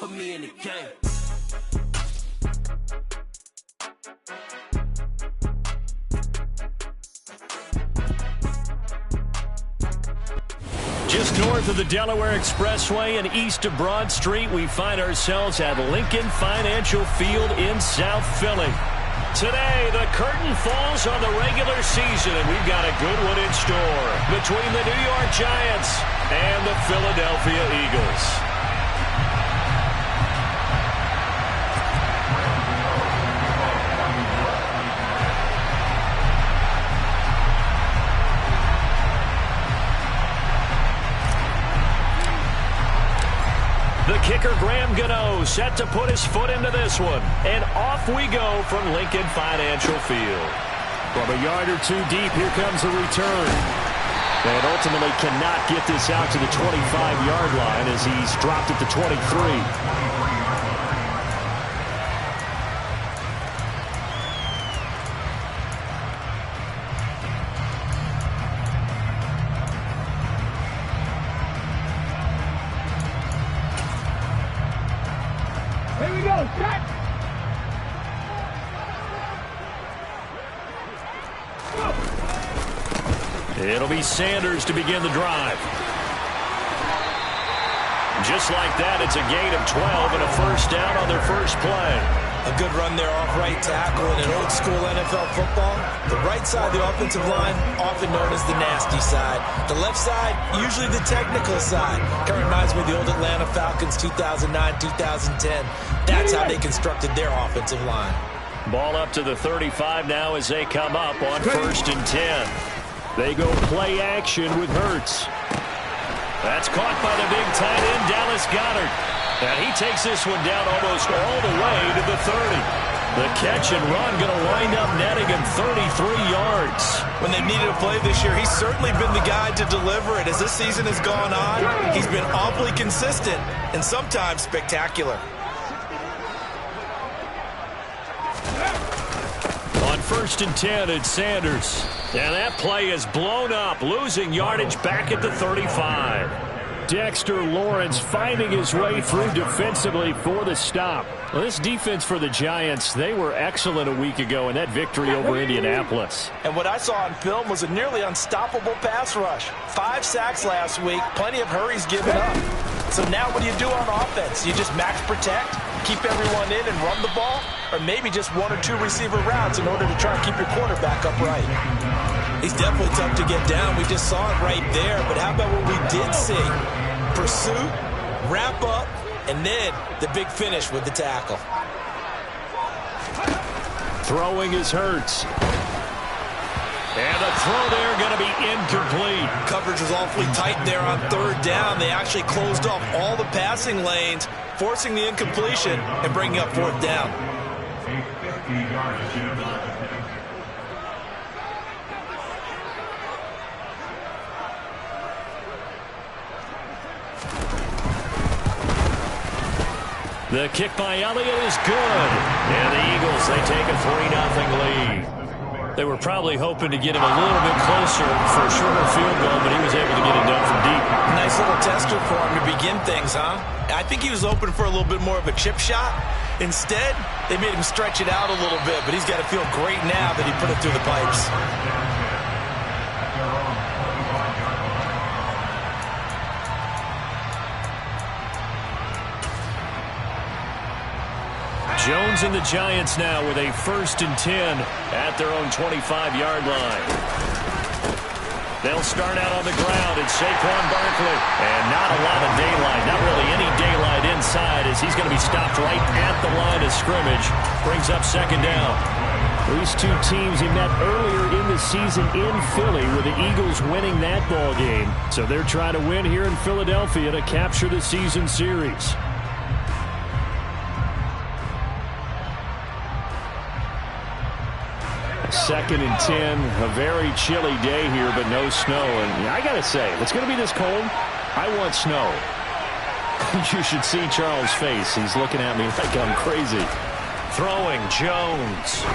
put me in the game. Just north of the Delaware Expressway and east of Broad Street, we find ourselves at Lincoln Financial Field in South Philly. Today, the curtain falls on the regular season, and we've got a good one in store between the New York Giants and the Philadelphia Eagles. The kicker, Graham Gano, set to put his foot into this one. And off we go from Lincoln Financial Field. From a yard or two deep, here comes the return. And ultimately cannot get this out to the 25-yard line as he's dropped at the 23. It'll be Sanders to begin the drive. Just like that, it's a gain of 12 and a first down on their first play. A good run there off right tackle in an old-school NFL football. The right side of the offensive line, often known as the nasty side. The left side, usually the technical side. Kind of reminds me of the old Atlanta Falcons 2009-2010. That's how they constructed their offensive line. Ball up to the 35 now as they come up on 1st and 10. They go play action with Hurts. That's caught by the big tight end, Dallas Goedert. And he takes this one down almost all the way to the 30. The catch and run going to wind up netting him 33 yards. When they've needed a play this year, he's certainly been the guy to deliver it. As this season has gone on, he's been awfully consistent and sometimes spectacular. On 1st and 10, it's Sanders. And that play is blown up, losing yardage back at the 35. Dexter Lawrence finding his way through defensively for the stop. Well, this defense for the Giants, they were excellent a week ago in that victory over Indianapolis. And what I saw on film was a nearly unstoppable pass rush. 5 sacks last week, plenty of hurries given up. So now what do you do on offense? You just max protect, keep everyone in and run the ball? Or maybe just 1 or 2 receiver routes in order to try and keep your quarterback upright. He's definitely tough to get down. We just saw it right there. But how about what we did see? Pursuit, wrap up, and then the big finish with the tackle. Throwing is Hurts. And the throw there going to be incomplete. Coverage was awfully tight there on 3rd down. They actually closed off all the passing lanes, forcing the incompletion and bringing up 4th down. The kick by Elliott is good. And the Eagles, they take a 3-0 lead. They were probably hoping to get him a little bit closer for a shorter field goal, but he was able to get it done from deep. Nice little tester for him to begin things, huh? I think he was hoping for a little bit more of a chip shot. Instead, they made him stretch it out a little bit, but he's got to feel great now that he put it through the pipes. Jones and the Giants now with a 1st and 10 at their own 25-yard line. They'll start out on the ground. It's Saquon Barkley. And not a lot of daylight. Not really any daylight inside as he's going to be stopped right at the line of scrimmage. Brings up 2nd down. These two teams he met earlier in the season in Philly with the Eagles winning that ball game. So they're trying to win here in Philadelphia to capture the season series. 2nd and 10, a very chilly day here, but no snow. And I got to say, if it's going to be this cold, I want snow. You should see Charles' face. He's looking at me like I'm crazy. Throwing, Jones.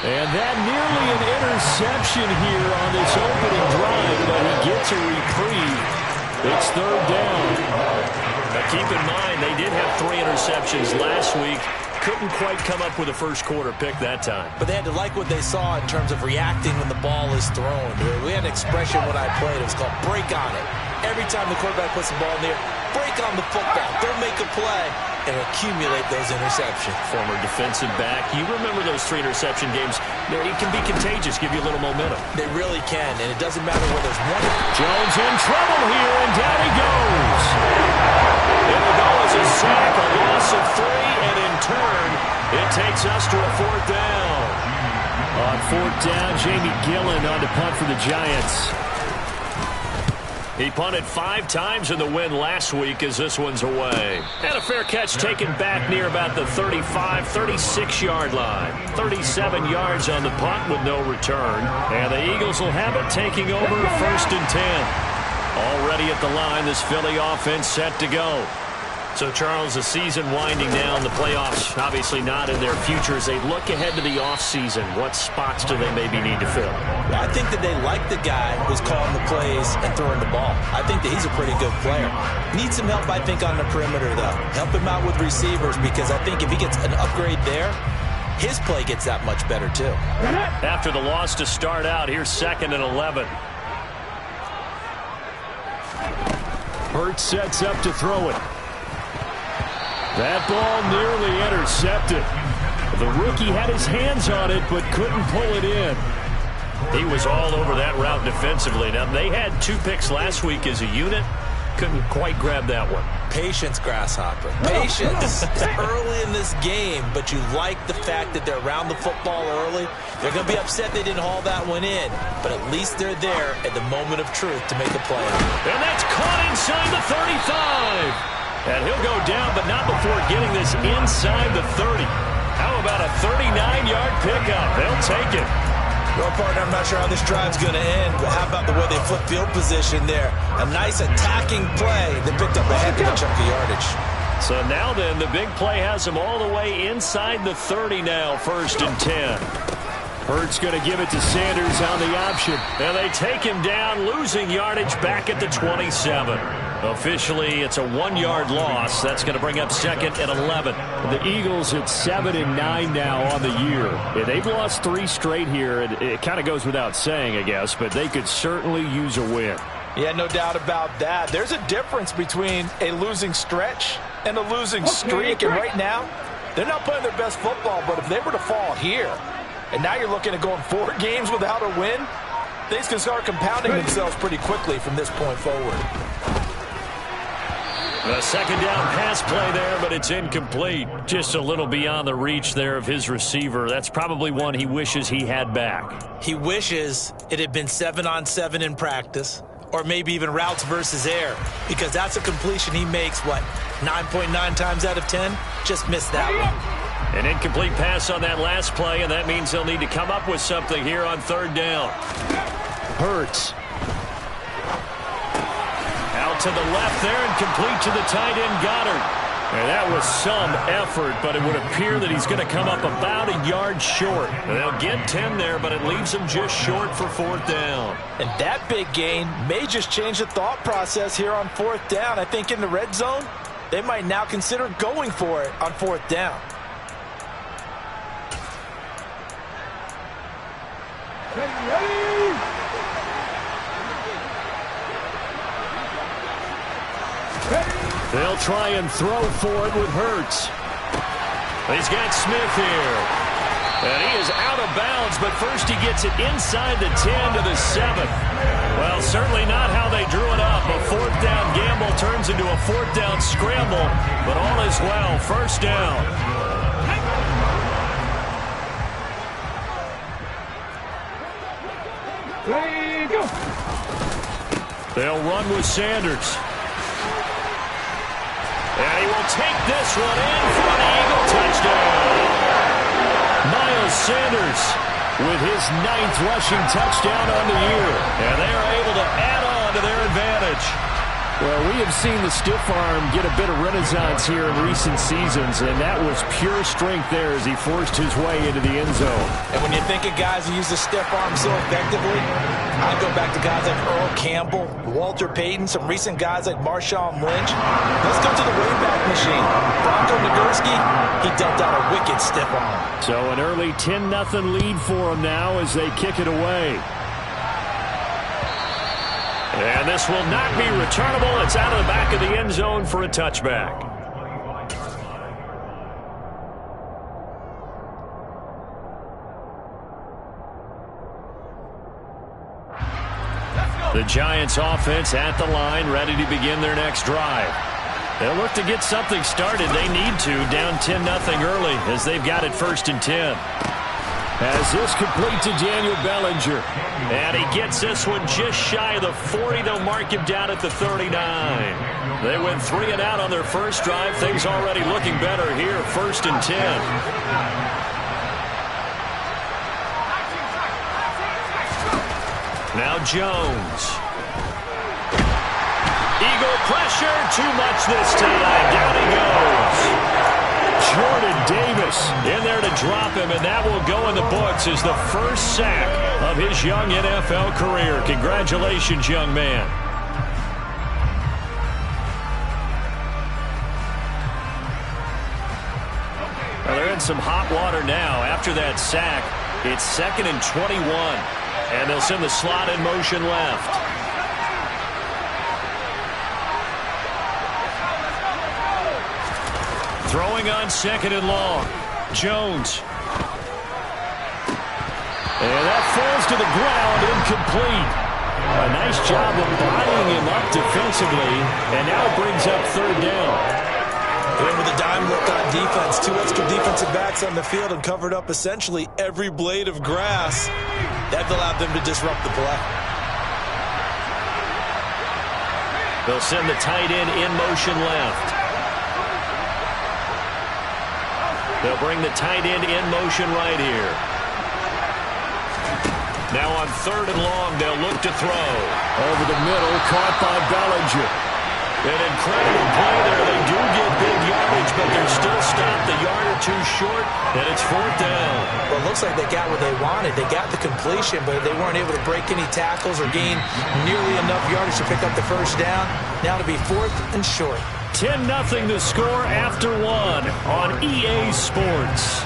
And that nearly an interception here on this opening drive, but he gets a reprieve. It's 3rd down. A Keep in mind, they did have 3 interceptions last week. Couldn't quite come up with a first-quarter pick that time. But they had to like what they saw in terms of reacting when the ball is thrown. We had an expression when I played. It was called break on it. Every time the quarterback puts the ball in there, break on the football. Don't make a play and accumulate those interceptions. Former defensive back. You remember those 3 interception games. It can be contagious, give you a little momentum. They really can, and it doesn't matter whether there's one. Jones in trouble here, and down he goes. It will go as a sack, a loss of 3, and in turn, it takes us to a 4th down. On 4th down, Jamie Gillen on to punt for the Giants. He punted 5 times in the win last week as this one's away. And a fair catch taken back near about the 35, 36-yard line. 37 yards on the punt with no return. And the Eagles will have it taking over 1st and 10. Already at the line, this Philly offense set to go. So, Charles, the season winding down, the playoffs obviously not in their future. As they look ahead to the offseason, what spots do they maybe need to fill? I think that they like the guy who's calling the plays and throwing the ball. I think that he's a pretty good player. Needs some help, I think, on the perimeter, though. Help him out with receivers, because I think if he gets an upgrade there, his play gets that much better, too. After the loss to start out, here's 2nd and 11. Hurts sets up to throw it. That ball nearly intercepted. The rookie had his hands on it but couldn't pull it in. He was all over that route defensively. Now, they had 2 picks last week as a unit. Couldn't quite grab that one. Patience, Grasshopper. Patience. It's early in this game, but you like the fact that they're around the football early. They're going to be upset they didn't haul that one in, but at least they're there at the moment of truth to make a play. And that's caught inside the 35. And he'll go down, but not before getting this inside the 30. How about a 39-yard pickup? They'll take it. Well, partner, I'm not sure how this drive's going to end, but how about the way they flip field position there? A nice attacking play that picked up a heck of a chunk of yardage. So now then, the big play has him all the way inside the 30 now, 1st and 10. Hurts going to give it to Sanders on the option. And they take him down, losing yardage back at the 27. Officially, it's a 1-yard loss. That's going to bring up 2nd and 11. The Eagles at 7 and 9 now on the year. Yeah, they've lost 3 straight here. It kind of goes without saying, I guess, but they could certainly use a win. Yeah, no doubt about that. There's a difference between a losing stretch and a losing streak. And right now, they're not playing their best football, but if they were to fall here, and now you're looking at going 4 games without a win, things can start compounding themselves pretty quickly from this point forward. A 2nd down pass play there, but it's incomplete. Just a little beyond the reach there of his receiver. That's probably one he wishes he had back. He wishes it had been 7-on-7 in practice, or maybe even routes versus air, because that's a completion he makes, 9.9 times out of 10? Just missed that one. An incomplete pass on that last play, and that means they'll need to come up with something here on 3rd down. Hurts. Out to the left there and complete to the tight end, Goddard. And that was some effort, but it would appear that he's going to come up about a yard short. They'll get 10 there, but it leaves him just short for 4th down. And that big gain may just change the thought process here on 4th down. I think in the red zone, they might now consider going for it on 4th down. They'll try and throw for it with Hurts. He's got Smith here. And he is out of bounds, but first he gets it inside the 10 to the 7. Well, certainly not how they drew it up. A 4th down gamble turns into a 4th down scramble, but all is well. 1st down. They'll run with Sanders. And he will take this one in for an Eagle touchdown. Miles Sanders with his 9th rushing touchdown on the year. And they are able to add on to their advantage. Well, we have seen the stiff arm get a bit of renaissance here in recent seasons, and that was pure strength there as he forced his way into the end zone. And when you think of guys who use the stiff arm so effectively, I go back to guys like Earl Campbell, Walter Payton, some recent guys like Marshawn Lynch. Let's go to the machine. Bronco Nagurski, he dealt out a wicked stiff arm. So an early 10-0 lead for them now as they kick it away. And this will not be returnable. It's out of the back of the end zone for a touchback. The Giants offense at the line, ready to begin their next drive. They'll look to get something started. They need to, down 10-0 early as they've got it 1st and 10. As this complete to Daniel Bellinger. And he gets this one just shy of the 40. They'll mark him down at the 39. They went 3 and out on their first drive. Things already looking better here, 1st and 10. Now Jones. Eagle pressure, too much this time. Down he goes. Jordan Davis in there to drop him, and that will go in the books as the first sack of his young NFL career. Congratulations, young man. Well, they're in some hot water now. After that sack, it's 2nd and 21. And they'll send the slot in motion left. Throwing on 2nd and long. Jones. And that falls to the ground, incomplete. A nice job of bodying him up defensively. And now it brings up 3rd down. And with a dime look on defense, 2 extra defensive backs on the field and covered up essentially every blade of grass. That allowed them to disrupt the play. They'll send the tight end in motion left. They'll bring the tight end in motion right here. Now on 3rd and long, they'll look to throw. Over the middle, caught by Bellinger. An incredible play there. They do get big yardage, but they're still stopped a yard or 2 short, and it's 4th down. Well, it looks like they got what they wanted. They got the completion, but they weren't able to break any tackles or gain nearly enough yardage to pick up the 1st down. Now to be 4th and short. 10-0 to score after 1 on EA Sports.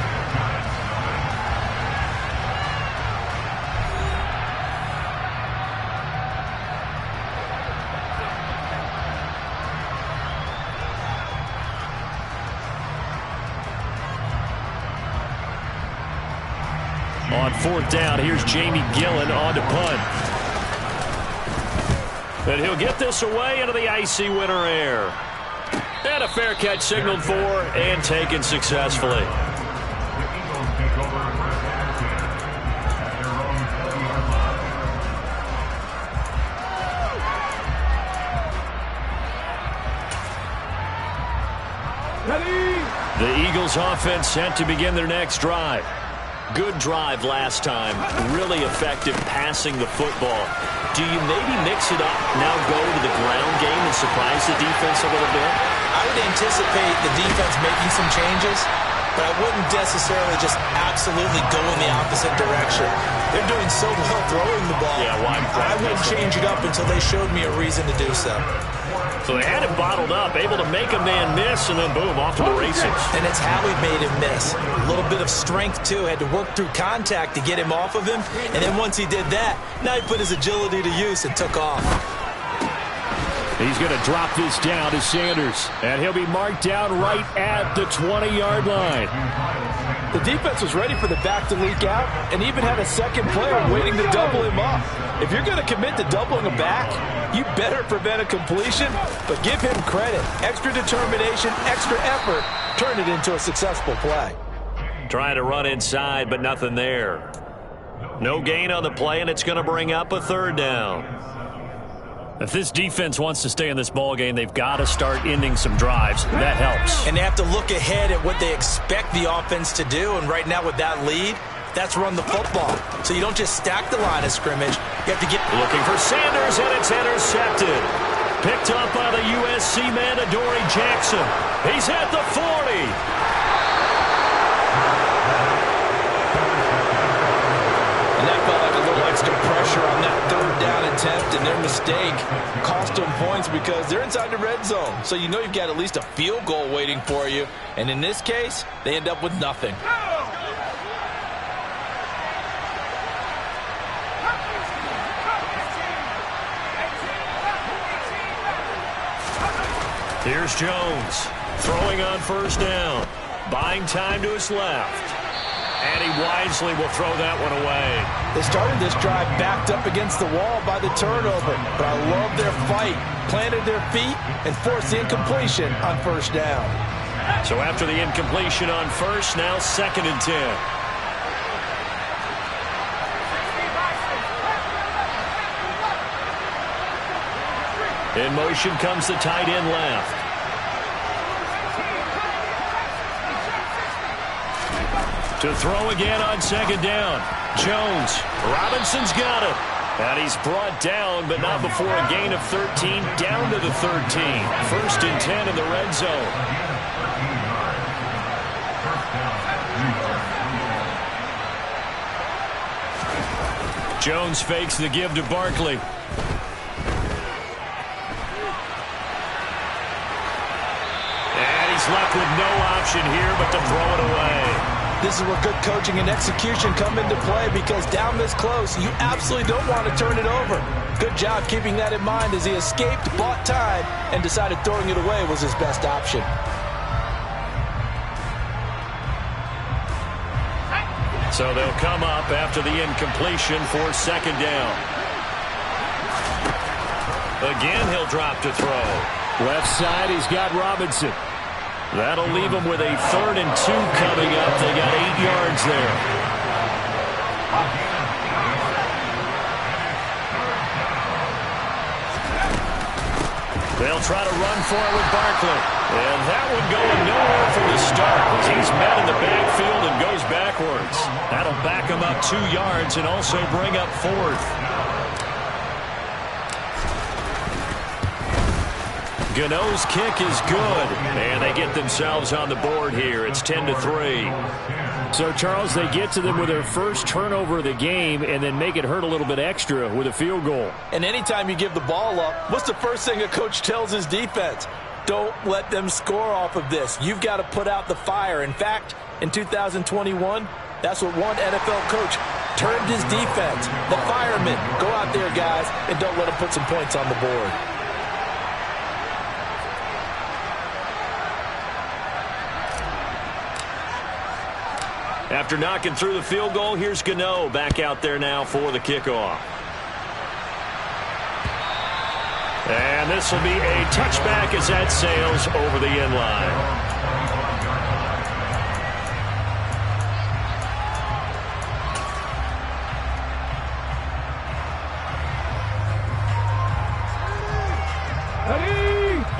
On 4th down, here's Jamie Gillen on to punt. And he'll get this away into the icy winter air. And a fair catch signaled for and taken successfully. The Eagles offense set to begin their next drive. Good drive last time. Really effective passing the football. Do you maybe mix it up, now go to the ground game and surprise the defense a little bit? I would anticipate the defense making some changes, but I wouldn't necessarily just absolutely go in the opposite direction. They're doing so well throwing the ball. Yeah, I wouldn't change it up until they showed me a reason to do so. So they had him bottled up, able to make a man miss, and then boom, off to the races. And it's how he made him miss. A little bit of strength, too. Had to work through contact to get him off of him. And then once he did that, now he put his agility to use and took off. He's going to drop this down to Sanders. And he'll be marked down right at the 20-yard line. The defense was ready for the back to leak out and even had a second player waiting to double him up. If you're going to commit to doubling a back, you better prevent a completion, but give him credit. Extra determination, extra effort, turned it into a successful play. Trying to run inside, but nothing there. No gain on the play, and it's going to bring up a 3rd down. If this defense wants to stay in this ballgame, they've got to start ending some drives. That helps. And they have to look ahead at what they expect the offense to do, and right now with that lead, that's run the football. So you don't just stack the line of scrimmage. You have to get looking for Sanders, and it's intercepted. Picked up by the USC man, Adoree Jackson. He's at the 40. And that felt like a little extra pressure on that third down attempt, and their mistake cost them points because they're inside the red zone. So you know you've got at least a field goal waiting for you. And in this case, they end up with nothing. Here's Jones, throwing on first down, buying time to his left. And he wisely will throw that one away. They started this drive backed up against the wall by the turnover, but I love their fight. Planted their feet and forced the incompletion on first down. So after the incompletion on first, now 2nd and 10. In motion comes the tight end left. To throw again on 2nd down. Jones. Robinson's got it. And he's brought down, but not before a gain of 13, down to the 13. 1st and 10 in the red zone. Jones fakes the give to Barkley. And he's left with no option here but to throw it away. This is where good coaching and execution come into play, because down this close, you absolutely don't want to turn it over. Good job keeping that in mind as he escaped, bought time, and decided throwing it away was his best option. So they'll come up after the incompletion for 2nd down. Again, he'll drop to throw. Left side, he's got Robinson. That'll leave them with a 3rd and 2 coming up. They got 8 yards there. They'll try to run for it with Barkley. And that one going nowhere from the start as he's met in the backfield and goes backwards. That'll back him up 2 yards and also bring up 4th. Gano's kick is good, and they get themselves on the board here. It's 10-3. So, Charles, they get to them with their first turnover of the game and then make it hurt a little bit extra with a field goal. And anytime you give the ball up, what's the first thing a coach tells his defense? Don't let them score off of this. You've got to put out the fire. In fact, in 2021, that's what one NFL coach termed his defense. The firemen. Go out there, guys, and don't let them put some points on the board. After knocking through the field goal, here's Gano back out there now for the kickoff. And this will be a touchback as that sails over the end line.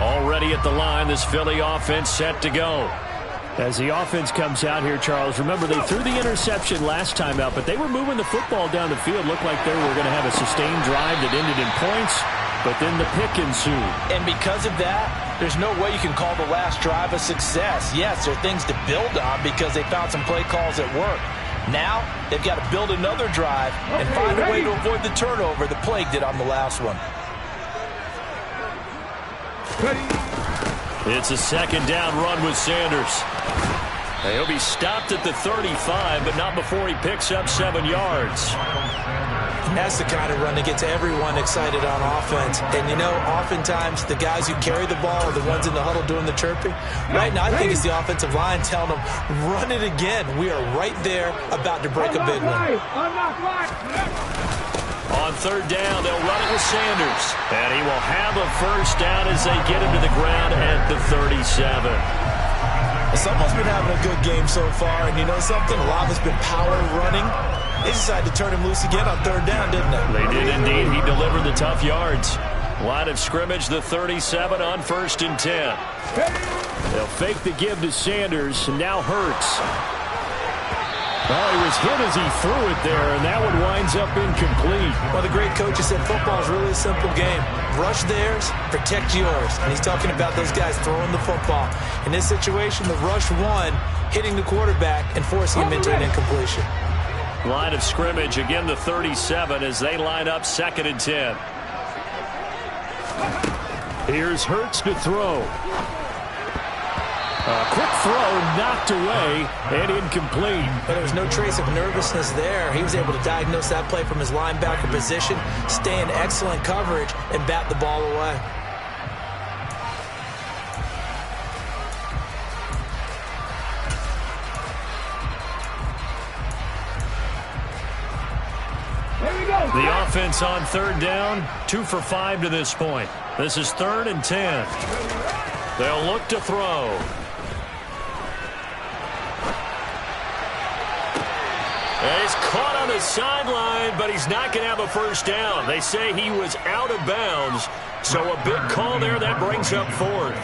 Already at the line, this Philly offense set to go. As the offense comes out here, Charles, remember they threw the interception last time out, but they were moving the football down the field. Looked like they were going to have a sustained drive that ended in points, but then the pick ensued. And because of that, there's no way you can call the last drive a success. Yes, there are things to build on because they found some play calls that work. Now, they've got to build another drive and find a way to avoid the turnover the plague did on the last one. It's a 2nd down run with Sanders. He'll be stopped at the 35, but not before he picks up 7 yards. That's the kind of run that gets everyone excited on offense. And, you know, oftentimes the guys who carry the ball are the ones in the huddle doing the chirping. Right now, I think it's the offensive line telling them, run it again. We are right there about to break a big one. On 3rd down, they'll run it with Sanders. And he will have a 1st down as they get him to the ground at the 37. Someone's been having a good game so far, and you know something? A lot of it's been power running. They decided to turn him loose again on 3rd down, didn't they? They did indeed. He delivered the tough yards. Line of scrimmage, the 37 on 1st and 10. They'll fake the give to Sanders, and now Hurts. Oh, he was hit as he threw it there, and that one winds up incomplete. Well, the great coach has said football is really a simple game. Rush theirs, protect yours. And he's talking about those guys throwing the football. In this situation, the rush won, hitting the quarterback and forcing him into an incompletion. Line of scrimmage, again the 37 as they line up 2nd and 10. Here's Hurts to throw. A quick throw knocked away and incomplete. But there was no trace of nervousness there. He was able to diagnose that play from his linebacker position, stay in excellent coverage, and bat the ball away. The offense on 3rd down, 2 for 5 to this point. This is 3rd and 10. They'll look to throw. And he's caught on the sideline, but he's not going to have a first down. They say he was out of bounds, so a big call there. That brings up 4th.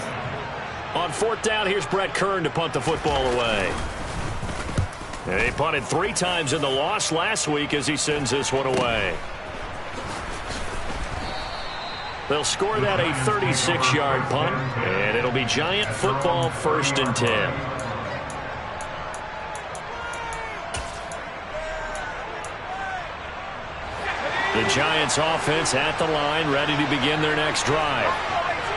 On 4th down, here's Brett Kern to punt the football away. And he punted 3 times in the loss last week as he sends this one away. They'll score that a 36-yard punt, and it'll be Giant football 1st and 10. The Giants offense at the line, ready to begin their next drive.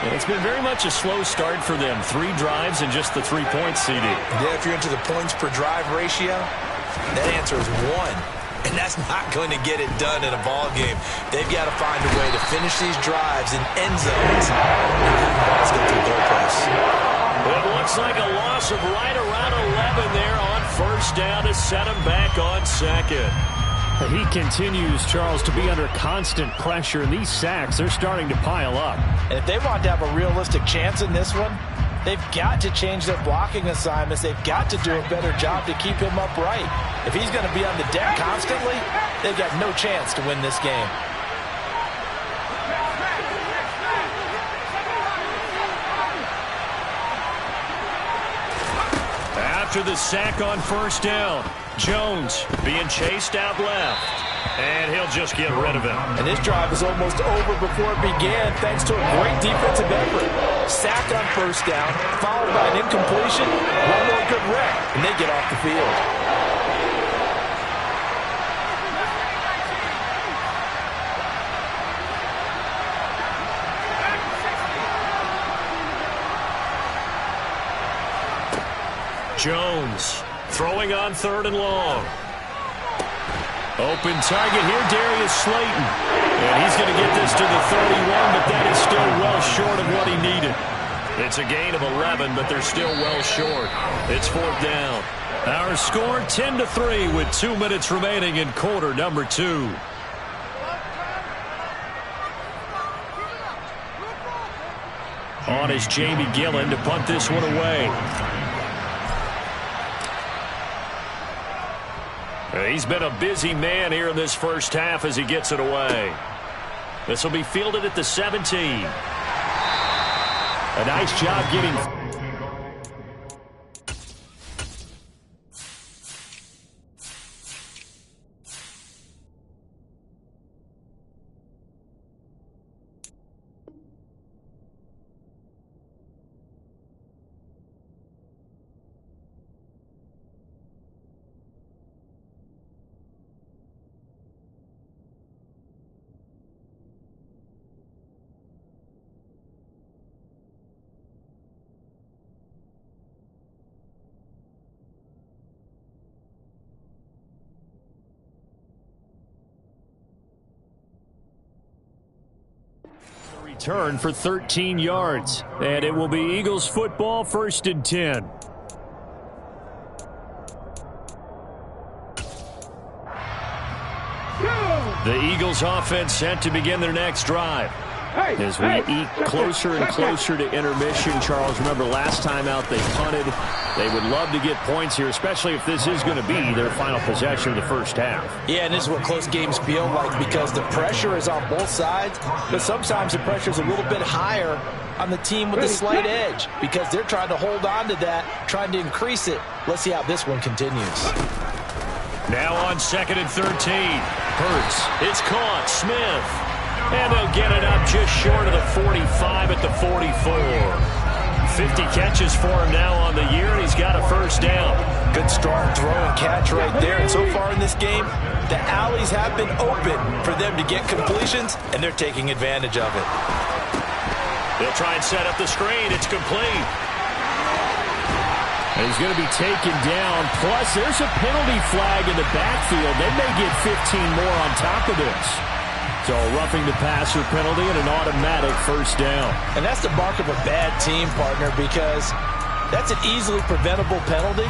And it's been very much a slow start for them. 3 drives and just the 3 points, CD. Yeah, if you're into the points per drive ratio, that answer is 1. And that's not going to get it done in a ball game. They've got to find a way to finish these drives in end zones. Let's go to the goalpost. It looks like a loss of right around 11 there on 1st down to set them back on 2nd. He continues, Charles, to be under constant pressure, and these sacks are starting to pile up. And if they want to have a realistic chance in this one, they've got to change their blocking assignments. They've got to do a better job to keep him upright. If he's going to be on the deck constantly, they've got no chance to win this game. After the sack on 1st down, Jones being chased out left. And he'll just get rid of him. And this drive is almost over before it began thanks to a great defensive effort. Sack on 1st down, followed by an incompletion, one more good rep, and they get off the field. Jones throwing on 3rd and long. Open target here, Darius Slayton. And he's going to get this to the 31, but that is still well short of what he needed. It's a gain of 11, but they're still well short. It's 4th down. Our score 10-3 with 2 minutes remaining in quarter number 2. On is Jamie Gillen to punt this one away. He's been a busy man here in this first half as he gets it away. This will be fielded at the 17. A nice job getting... Return for 13 yards, and it will be Eagles football 1st and 10. The Eagles offense set to begin their next drive. As we eke closer and closer to intermission, Charles, remember last time out they punted. They would love to get points here, especially if this is going to be their final possession of the first half. Yeah, and this is what close games feel like because the pressure is on both sides, but sometimes the pressure is a little bit higher on the team with the slight edge because they're trying to hold on to that, trying to increase it. Let's see how this one continues. Now on 2nd and 13. Hurts. It's caught. Smith. And they'll get it up just short of the 45 at the 44. 50 catches for him now on the year, and he's got a first down. Good strong throw and catch right there. And so far in this game, the alleys have been open for them to get completions, and they're taking advantage of it. They'll try and set up the screen. It's complete. And he's going to be taken down. Plus, there's a penalty flag in the backfield. They may get 15 more on top of this. So a roughing the passer penalty and an automatic first down. And that's the mark of a bad team, partner, because that's an easily preventable penalty,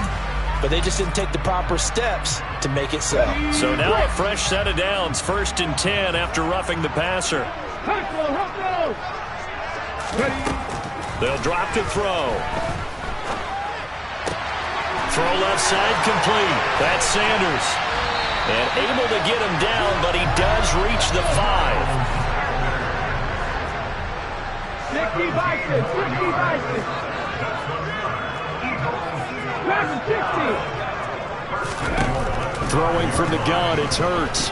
but they just didn't take the proper steps to make it so. So now a fresh set of downs, 1st and 10 after roughing the passer. They'll drop to throw. Throw left side complete. That's Sanders. And able to get him down, but he does reach the 5. 60 Vikings, 60 Vikings. 60. Throwing from the gun, it's Hurts.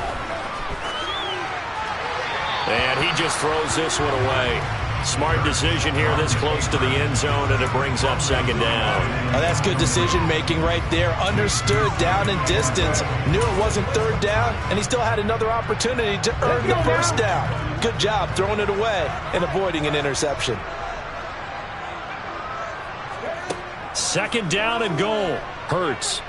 And he just throws this one away. Smart decision here this close to the end zone, and it brings up 2nd down. Oh, that's good decision-making right there. Understood down and distance. Knew it wasn't 3rd down, and he still had another opportunity to earn the first down. Good job throwing it away and avoiding an interception. 2nd down and goal. Hurts.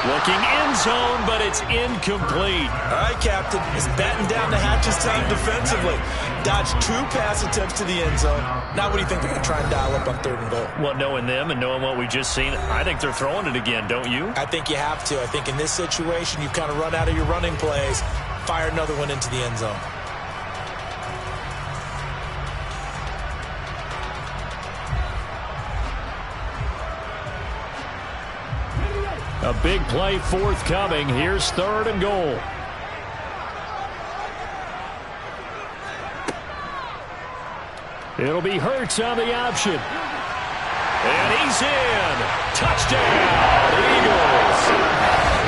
Looking end zone, but it's incomplete. All right, Captain. It's batten down the hatches time defensively. Dodged 2 pass attempts to the end zone. Now what do you think they're going to try and dial up on 3rd and goal? Well, knowing them and knowing what we just seen, I think they're throwing it again, don't you? I think you have to. I think in this situation, you've kind of run out of your running plays. Fire another one into the end zone. A big play forthcoming. Here's 3rd and goal. It'll be Hurts on the option. And he's in. Touchdown, Eagles.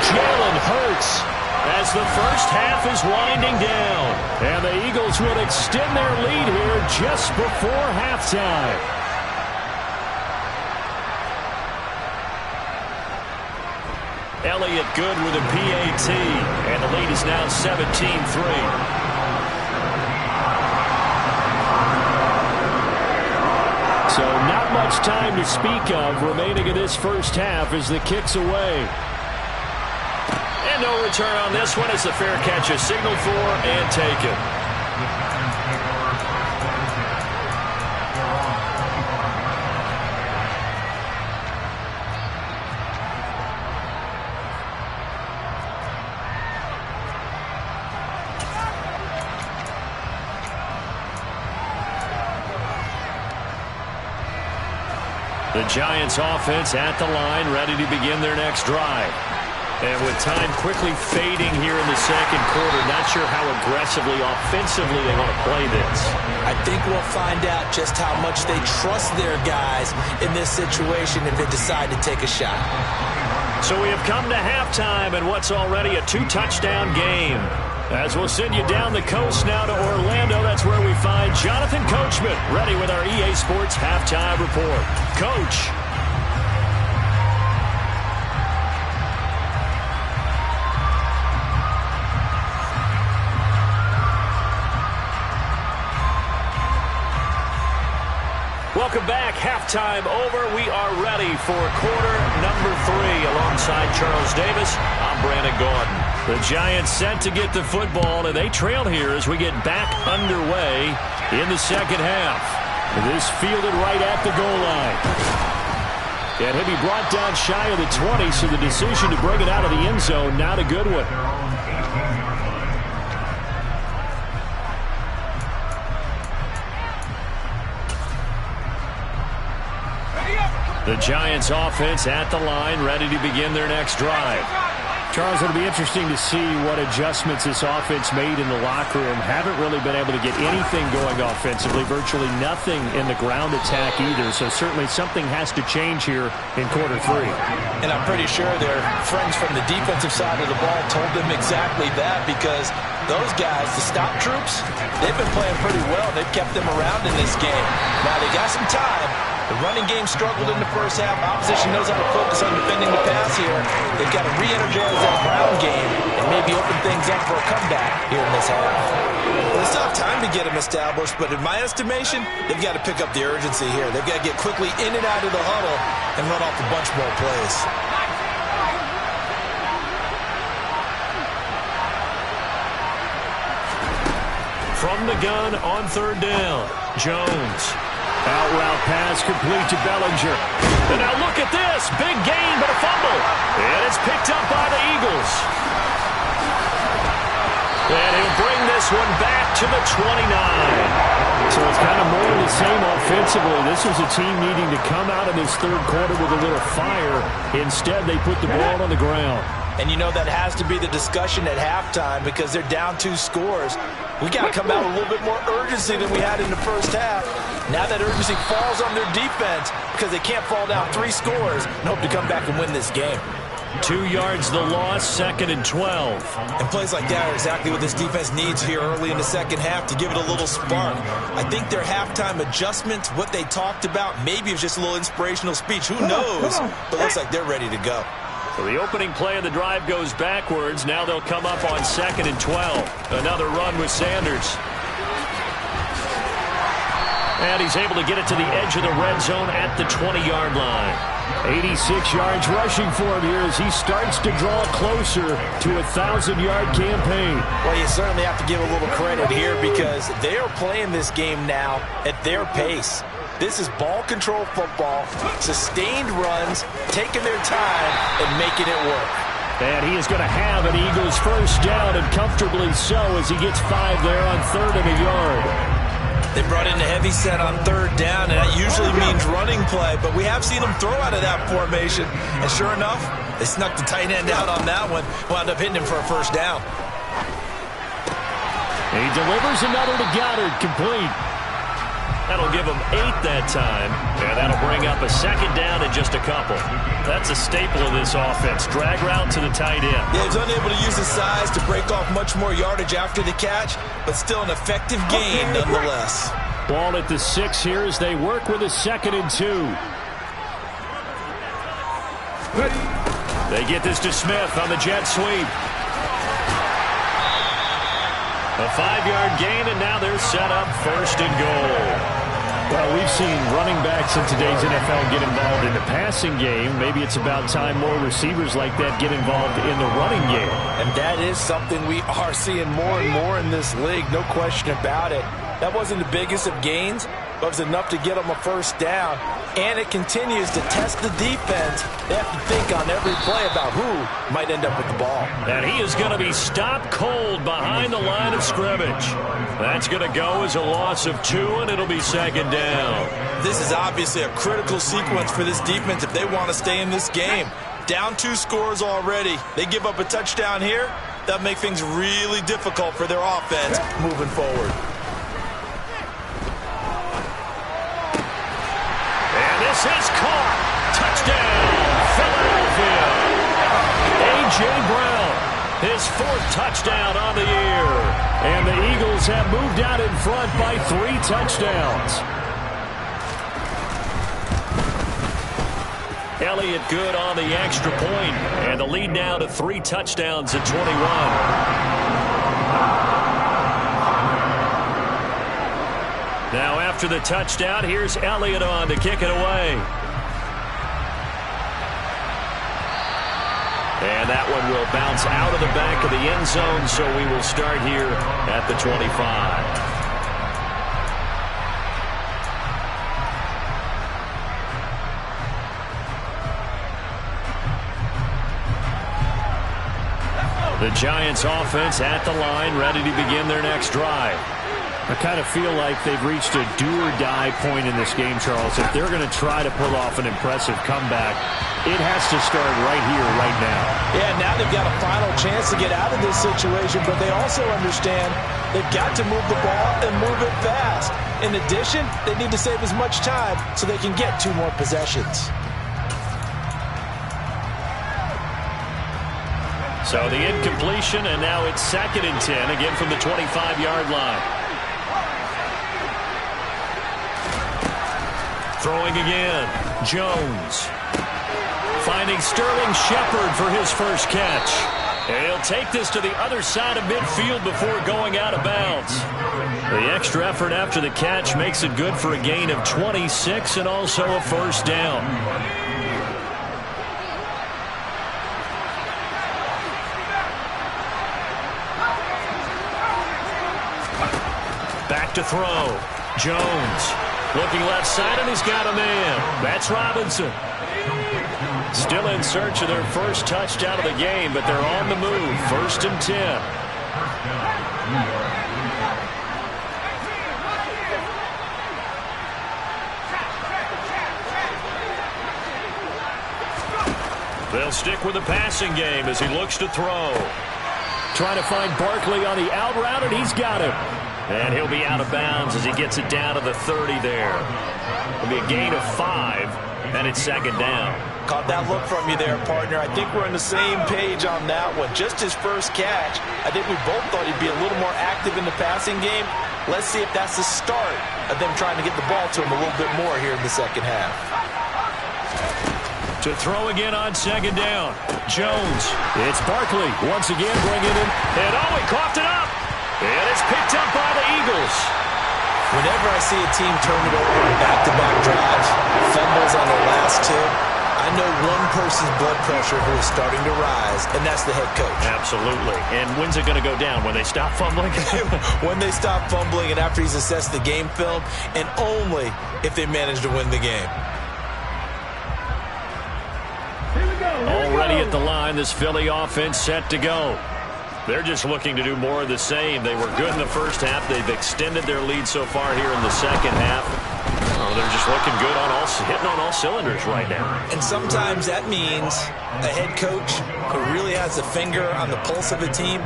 Jalen Hurts as the first half is winding down. And the Eagles will extend their lead here just before halftime. Elliott good with a PAT, and the lead is now 17-3. So not much time to speak of remaining in this first half as the kick's away. And no return on this one as the fair catch is signaled for and taken. The Giants offense at the line, ready to begin their next drive. And with time quickly fading here in the 2nd quarter, not sure how aggressively, offensively they want to play this. I think we'll find out just how much they trust their guys in this situation if they decide to take a shot. So we have come to halftime in what's already a 2-touchdown game. As we'll send you down the coast now to Orlando, that's where we find Jonathan Coachman, ready with our EA Sports Halftime Report. Coach. Welcome back. Halftime over. We are ready for quarter number 3. Alongside Charles Davis, I'm Brandon Gordon. The Giants set to get the football, and they trail here as we get back underway in the 2nd half. This fielded right at the goal line. And he'll be brought down shy of the 20, so the decision to bring it out of the end zone, not a good one. The Giants offense at the line, ready to begin their next drive. Charles, it'll be interesting to see what adjustments this offense made in the locker room. Haven't really been able to get anything going offensively, virtually nothing in the ground attack either. So certainly something has to change here in quarter 3. And I'm pretty sure their friends from the defensive side of the ball told them exactly that, because those guys, the stop troops, they've been playing pretty well. They've kept them around in this game. Now they got some time. The running game struggled in the first half. Opposition knows how to focus on defending the pass here. They've got to re-energize that ground game and maybe open things up for a comeback here in this half. Well, they still have time to get them established, but in my estimation, they've got to pick up the urgency here. They've got to get quickly in and out of the huddle and run off a bunch more plays. From the gun on 3rd down, Jones. Out route pass complete to Bellinger. And now look at this. Big gain, but a fumble. And it's picked up by the Eagles. And he'll bring this one back to the 29. So it's kind of more of the same offensively. This was a team needing to come out of this 3rd quarter with a little fire. Instead, they put the ball on the ground. And you know that has to be the discussion at halftime, because they're down 2 scores. We got to come out with a little bit more urgency than we had in the first half. Now that urgency falls on their defense because they can't fall down 3 scores and hope to come back and win this game. 2 yards the loss, 2nd and 12. And plays like that are exactly what this defense needs here early in the second half to give it a little spark. I think their halftime adjustment, what they talked about, maybe it was just a little inspirational speech. Who knows? But it looks like they're ready to go. So the opening play of the drive goes backwards. Now they'll come up on 2nd and 12. Another run with Sanders. And he's able to get it to the edge of the red zone at the 20-yard line. 86 yards rushing for him here as he starts to draw closer to a 1,000-yard campaign. Well, you certainly have to give a little credit here, because they are playing this game now at their pace. This is ball control football, sustained runs, taking their time and making it work. And he is going to have an Eagles first down, and comfortably so, as he gets 5 there on 3rd and a yard. They brought in the heavy set on 3rd down, and that usually means running play, but we have seen them throw out of that formation. And sure enough, they snuck the tight end out on that one, wound up hitting him for a first down. He delivers another to Goddard, complete. That'll give him 8 that time, and that'll bring up a 2nd down in just a couple. That's a staple of this offense. Drag route to the tight end. Yeah, he's unable to use his size to break off much more yardage after the catch, but still an effective gain nonetheless. Ball at the 6 here as they work with a 2nd and 2. They get this to Smith on the jet sweep. A 5-yard gain, and now they're set up 1st and goal. Well, we've seen running backs in today's NFL get involved in the passing game. Maybe it's about time more receivers like that get involved in the running game. And that is something we are seeing more and more in this league, no question about it. That wasn't the biggest of gains, but it was enough to get them a first down. And it continues to test the defense. They have to think on every play about who might end up with the ball. And he is going to be stopped cold behind the line of scrimmage. That's going to go as a loss of 2, and it'll be 2nd down. This is obviously a critical sequence for this defense if they want to stay in this game. Down 2 scores already. They give up a touchdown here. That'll make things really difficult for their offense moving forward. This is caught. Touchdown, Philadelphia. A.J. Brown, his 4th touchdown on the year. And the Eagles have moved out in front by 3 touchdowns. Elliott good on the extra point, and the lead now to 3 touchdowns at 21. Now after the touchdown, here's Elliott on to kick it away. And that one will bounce out of the back of the end zone, so we will start here at the 25. The Giants offense at the line, ready to begin their next drive. I kind of feel like they've reached a do-or-die point in this game, Charles. If they're going to try to pull off an impressive comeback, it has to start right here, right now. Yeah, now they've got a final chance to get out of this situation, but they also understand they've got to move the ball and move it fast. In addition, they need to save as much time so they can get 2 more possessions. So the incompletion, and now it's 2nd and 10, again from the 25-yard line. Throwing again, Jones. Finding Sterling Shepard for his first catch. And he'll take this to the other side of midfield before going out of bounds. The extra effort after the catch makes it good for a gain of 26 and also a first down. Back to throw. Jones. Looking left side, and he's got a man. That's Robinson. Still in search of their first touchdown of the game, but they're on the move. 1st and 10. They'll stick with the passing game as he looks to throw. Trying to find Barkley on the out route, and he's got him. And he'll be out of bounds as he gets it down to the 30 there. It'll be a gain of 5, and it's 2nd down. Caught that look from you there, partner. I think we're on the same page on that one. Just his first catch. I think we both thought he'd be a little more active in the passing game. Let's see if that's the start of them trying to get the ball to him a little bit more here in the second half. To throw again on 2nd down. Jones. It's Barkley once again bringing it. And he coughed it up. And it's picked up by the Eagles. Whenever I see a team turn it over in back-to-back drives, fumbles on the last 2, I know one person's blood pressure who is starting to rise, and that's the head coach. Absolutely. And when's it going to go down? When they stop fumbling? When they stop fumbling and after he's assessed the game film, and only if they manage to win the game. Already at the line, this Philly offense set to go. They're just looking to do more of the same. They were good in the first half. They've extended their lead so far here in the second half. Oh, they're just looking good hitting on all cylinders right now. And sometimes that means a head coach who really has a finger on the pulse of a team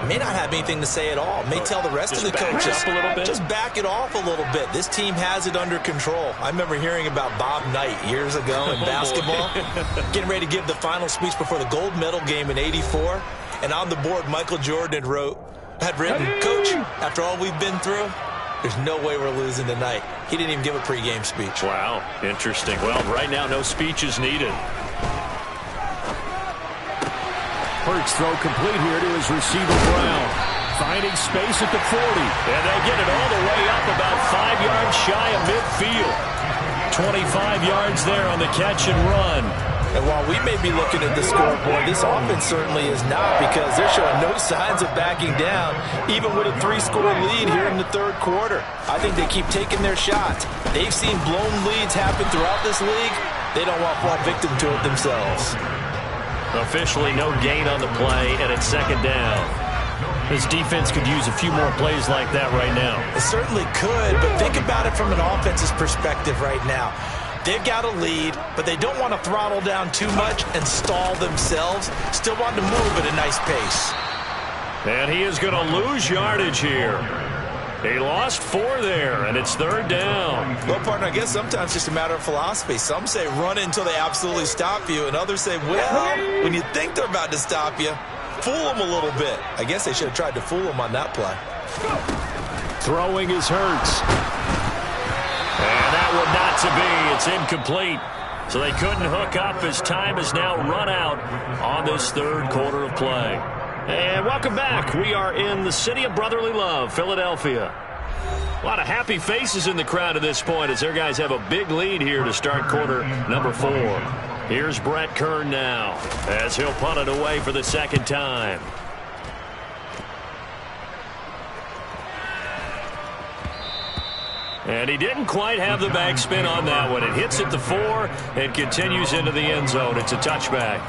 may not have anything to say at all. May tell the rest of the coaches, just back it off a little bit. This team has it under control. I remember hearing about Bob Knight years ago in basketball, getting ready to give the final speech before the gold medal game in '84. And on the board, Michael Jordan had written, "Coach, after all we've been through, there's no way we're losing tonight." He didn't even give a pregame speech. Wow, interesting. Well, right now, no speech is needed. Hurts throw complete here to his receiver, Brown. Finding space at the 40. And they'll get it all the way up about 5 yards shy of midfield. 25 yards there on the catch and run. And while we may be looking at the scoreboard, this offense certainly is not, because they're showing no signs of backing down, even with a 3-score lead here in the 3rd quarter. I think they keep taking their shots. They've seen blown leads happen throughout this league. They don't want to fall victim to it themselves. Officially no gain on the play, and it's 2nd down. This defense could use a few more plays like that right now. It certainly could, but think about it from an offense's perspective right now. They've got a lead, but they don't want to throttle down too much and stall themselves. Still want to move at a nice pace. And he is going to lose yardage here. He lost 4 there, and it's 3rd down. Well, partner, I guess sometimes it's just a matter of philosophy. Some say run until they absolutely stop you, and others say, well, when you think they're about to stop you, fool them a little bit. I guess they should have tried to fool them on that play. Throwing is Hurts. And that one not to be. It's incomplete. So they couldn't hook up as time has now run out on this 3rd quarter of play. And welcome back. We are in the city of brotherly love, Philadelphia. A lot of happy faces in the crowd at this point as their guys have a big lead here to start quarter number 4. Here's Brett Kern now as he'll punt it away for the 2nd time. And he didn't quite have the backspin on that one. It hits at the 4 and continues into the end zone. It's a touchback.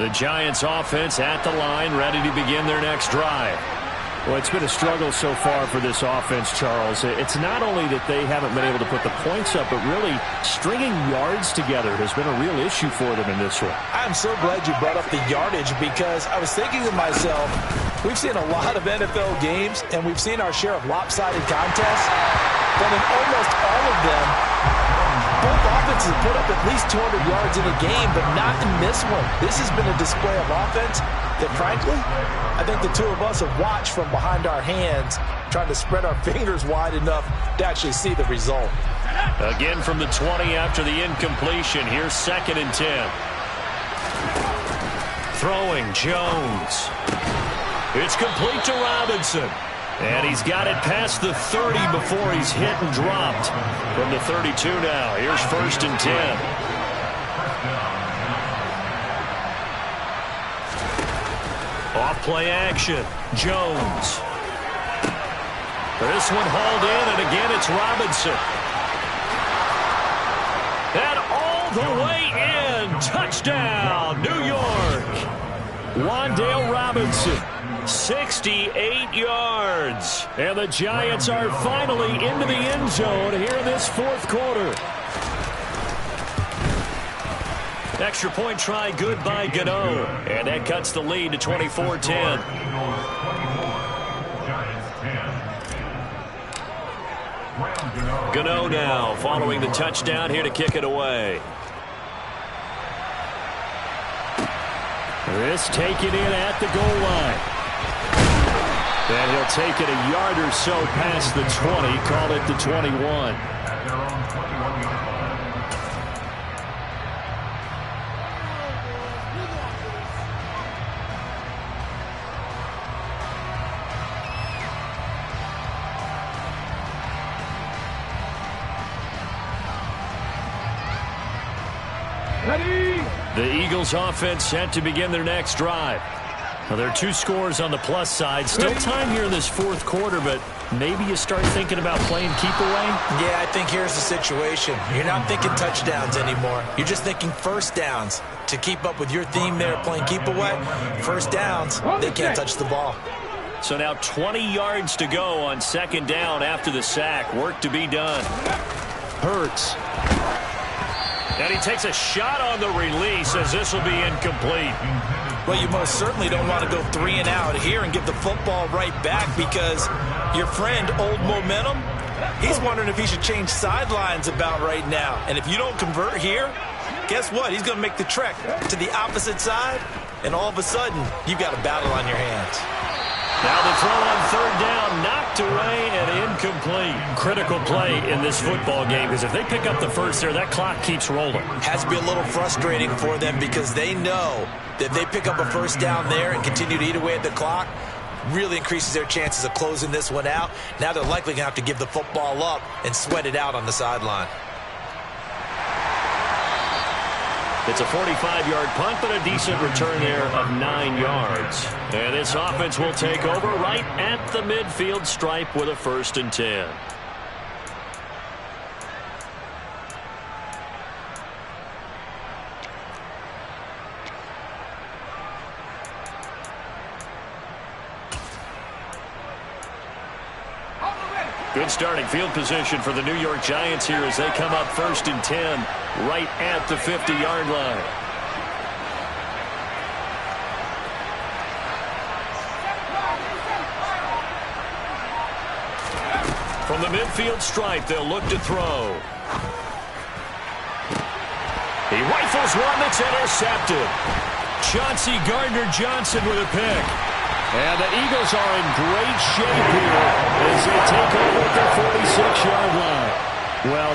The Giants offense at the line, ready to begin their next drive. Well, it's been a struggle so far for this offense, Charles. It's not only that they haven't been able to put the points up, but really stringing yards together has been a real issue for them in this one. I'm so glad you brought up the yardage because I was thinking to myself, we've seen a lot of NFL games, and we've seen our share of lopsided contests, but in almost all of them, both offenses put up at least 200 yards in a game, but not in this one. This has been a display of offense that, frankly, I think the two of us have watched from behind our hands, trying to spread our fingers wide enough to actually see the result. Again from the 20 after the incompletion. Here's 2nd and 10. Throwing, Jones. It's complete to Robinson. And he's got it past the 30 before he's hit and dropped. From the 32 now, here's 1st and 10. Off play action, Jones. This one hauled in, and again it's Robinson. And all the way in, touchdown, New York. Wan'Dale Robinson, 68 yards. And the Giants are finally into the end zone here in this 4th quarter. Extra point try good by Gano. And that cuts the lead to 24-10. Gano now following the touchdown here to kick it away. This taken in at the goal line. And he'll take it a yard or so past the 20, call it the 21. The Eagles offense set to begin their next drive. Well, there are 2 scores on the plus side. Still time here in this 4th quarter, but maybe you start thinking about playing keep away? Yeah, I think here's the situation. You're not thinking touchdowns anymore. You're just thinking first downs. To keep up with your theme there, playing keep away, first downs, they can't touch the ball. So now 20 yards to go on 2nd down after the sack. Work to be done. Hurts. And he takes a shot on the release as this will be incomplete. Well, you most certainly don't want to go 3 and out here and give the football right back because your friend, Old Momentum, he's wondering if he should change sidelines about right now. And if you don't convert here, guess what? He's going to make the trek to the opposite side, and all of a sudden, you've got a battle on your hands. Now the throw on 3rd down, knocked away and incomplete. Critical play in this football game because if they pick up the first there, that clock keeps rolling. Has to be a little frustrating for them because they know that if they pick up a first down there and continue to eat away at the clock, really increases their chances of closing this one out. Now they're likely going to have to give the football up and sweat it out on the sideline. It's a 45-yard punt, but a decent return there of 9 yards. And this offense will take over right at the midfield stripe with a 1st and 10. Good starting field position for the New York Giants here as they come up 1st and 10 right at the 50-yard line. From the midfield stripe, they'll look to throw. He rifles one that's intercepted. Chauncey Gardner-Johnson with a pick. And the Eagles are in great shape here as they take over at their 46-yard line. Well,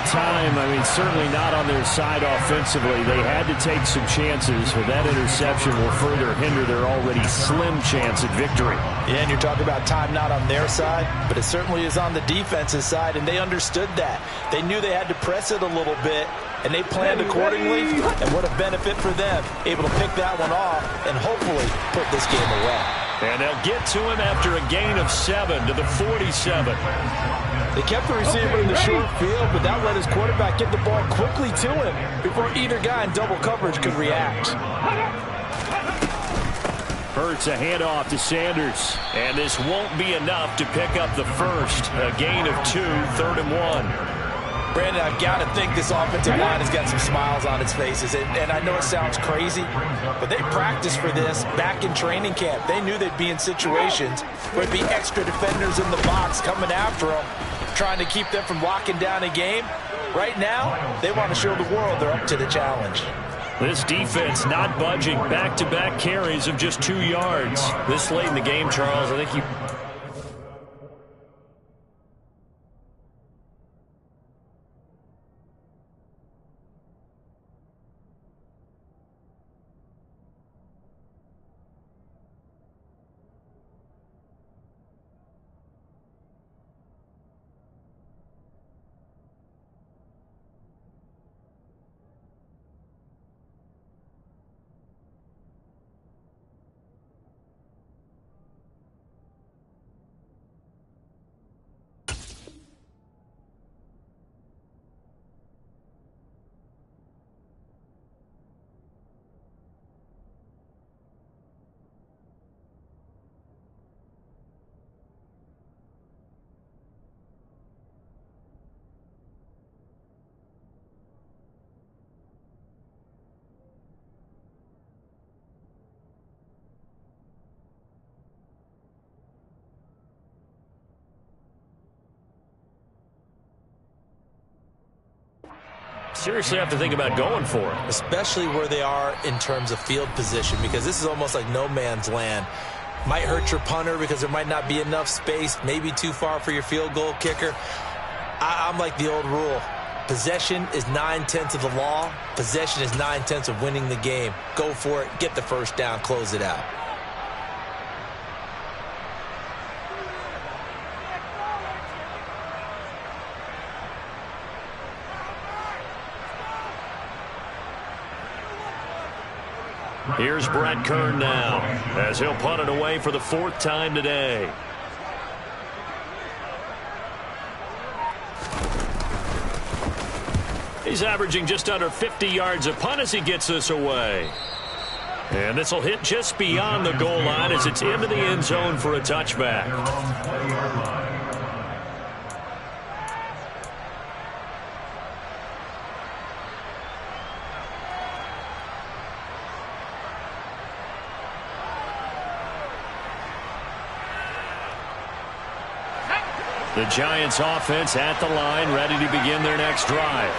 certainly not on their side offensively. They had to take some chances, but that interception will further hinder their already slim chance at victory. Yeah, and you're talking about time not on their side, but it certainly is on the defensive side, and they understood that. They knew they had to press it a little bit, and they planned accordingly, and what a benefit for them, able to pick that one off and hopefully put this game away. And they'll get to him after a gain of 7 to the 47. They kept the receiver in the short field, but that let his quarterback get the ball quickly to him before either guy in double coverage could react. Hurts a handoff to Sanders. And this won't be enough to pick up the first. A gain of 2, 3rd and 1. Brandon, I've got to think this offensive line has got some smiles on its faces. And I know it sounds crazy, but they practiced for this back in training camp. They knew they'd be in situations where there'd be extra defenders in the box coming after them, trying to keep them from locking down a game. Right now, they want to show the world they're up to the challenge. This defense not budging. Back-to-back carries of just 2 yards. This late in the game, Charles, I think you... seriously have to think about going for it. Especially where they are in terms of field position, because this is almost like no man's land. Might hurt your punter because there might not be enough space, maybe too far for your field goal kicker. I'm like the old rule. Possession is 9/10 of the law. Possession is 9/10 of winning the game. Go for it, get the first down, close it out. Here's Brett Kern now, as he'll punt it away for the 4th time today. He's averaging just under 50 yards a punt as he gets this away. And this will hit just beyond the goal line as it's into the end zone for a touchback. The Giants offense at the line, ready to begin their next drive.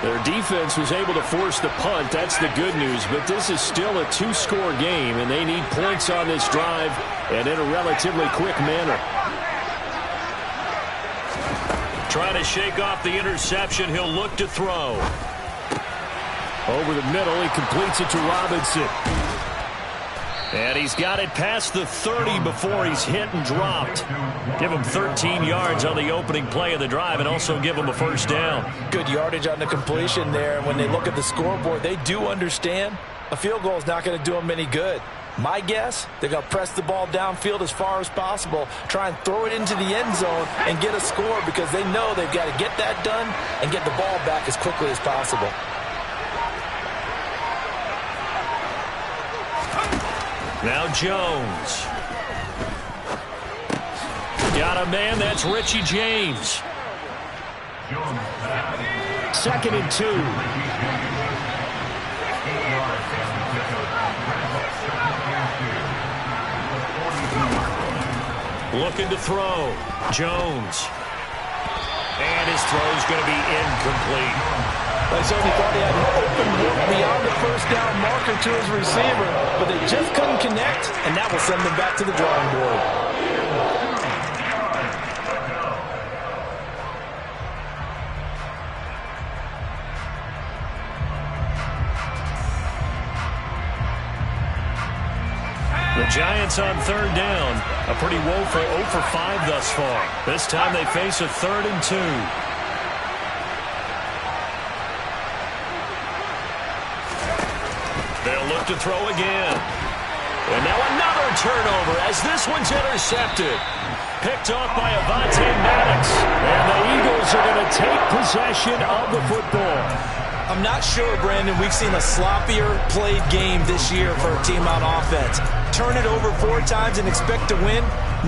Their defense was able to force the punt. That's the good news. But this is still a 2-score game, and they need points on this drive and in a relatively quick manner. Trying to shake off the interception. He'll look to throw. Over the middle, he completes it to Robinson. And he's got it past the 30 before he's hit and dropped. Give him 13 yards on the opening play of the drive and also give him a first down. Good yardage on the completion there. And when they look at the scoreboard, they do understand a field goal is not going to do them any good. My guess, they're going to press the ball downfield as far as possible, try and throw it into the end zone and get a score because they know they've got to get that done and get the ball back as quickly as possible. Now Jones. Got a man, that's Richie James. 2nd and 2. Looking to throw. Jones. And his throw's going to be incomplete. I certainly thought he had an open look beyond the first down marker to his receiver, but they just couldn't connect, and that will send them back to the drawing board. The Giants on 3rd down. A pretty woeful 0 for 5 thus far. This time they face a 3rd and 2. They'll look to throw again. And now another turnover as this one's intercepted. Picked off by Avonte Maddox. And the Eagles are going to take possession of the football. I'm not sure, Brandon, we've seen a sloppier played game this year for a team on offense. Turn it over 4 times and expect to win?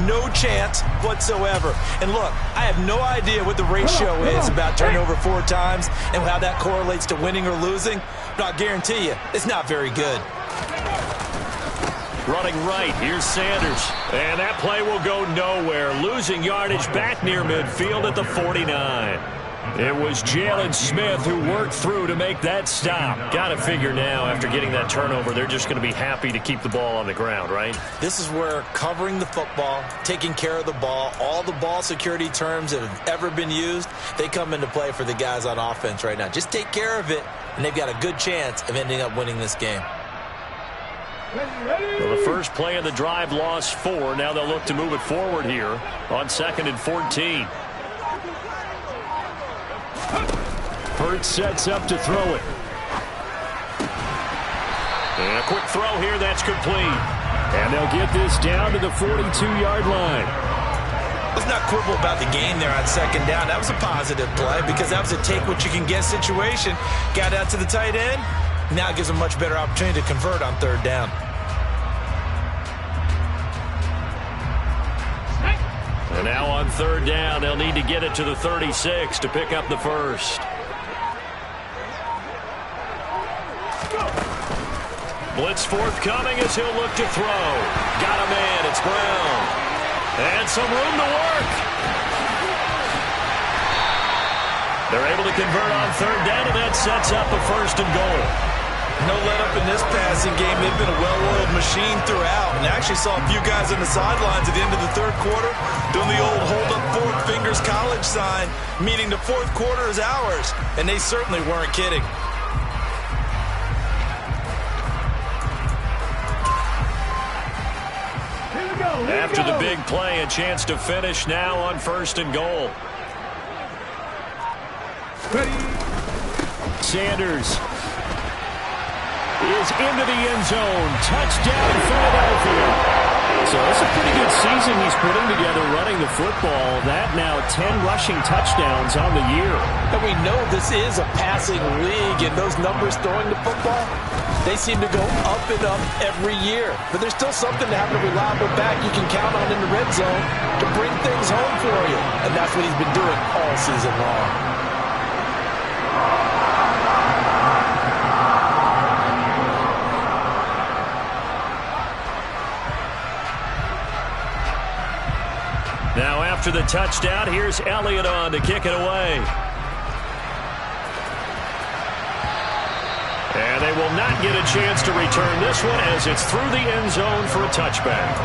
No chance whatsoever. And look, I have no idea what the ratio is about turning over 4 times and how that correlates to winning or losing, but I guarantee you, it's not very good. Running right, here's Sanders. And that play will go nowhere. Losing yardage back near midfield at the 49. It was Jalen Smith who worked through to make that stop. Got to figure now, after getting that turnover, they're just going to be happy to keep the ball on the ground, right? This is where covering the football, taking care of the ball, all the ball security terms that have ever been used, they come into play for the guys on offense right now. Just take care of it, and they've got a good chance of ending up winning this game. Well, the first play of the drive lost 4. Now they'll look to move it forward here on 2nd and 14. Hurts sets up to throw it. And a quick throw here, that's complete. And they'll get this down to the 42-yard line. Let's not quibble about the game there on 2nd down. That was a positive play because that was a take-what-you-can-get situation. Got out to the tight end. Now it gives them a much better opportunity to convert on 3rd down. And now on 3rd down, they'll need to get it to the 36 to pick up the first. Blitz forthcoming as he'll look to throw. Got a man, it's Brown. And some room to work. They're able to convert on 3rd down, and that sets up a 1st and goal. No let up in this passing game. They've been a well-oiled machine throughout. And I actually saw a few guys on the sidelines at the end of the 3rd quarter doing the old hold up 4 fingers college sign, meaning the 4th quarter is ours. And they certainly weren't kidding. After the big play, a chance to finish now on 1st and goal. Sanders is into the end zone. Touchdown, Philadelphia. So it's a pretty good season he's putting together running the football. That now 10 rushing touchdowns on the year. And we know this is a passing league, and those numbers throwing the football, they seem to go up and up every year. But there's still something to have a reliable back you can count on in the red zone to bring things home for you. And that's what he's been doing all season long. Now after the touchdown, here's Elliott on to kick it away. And they will not get a chance to return this one as it's through the end zone for a touchback.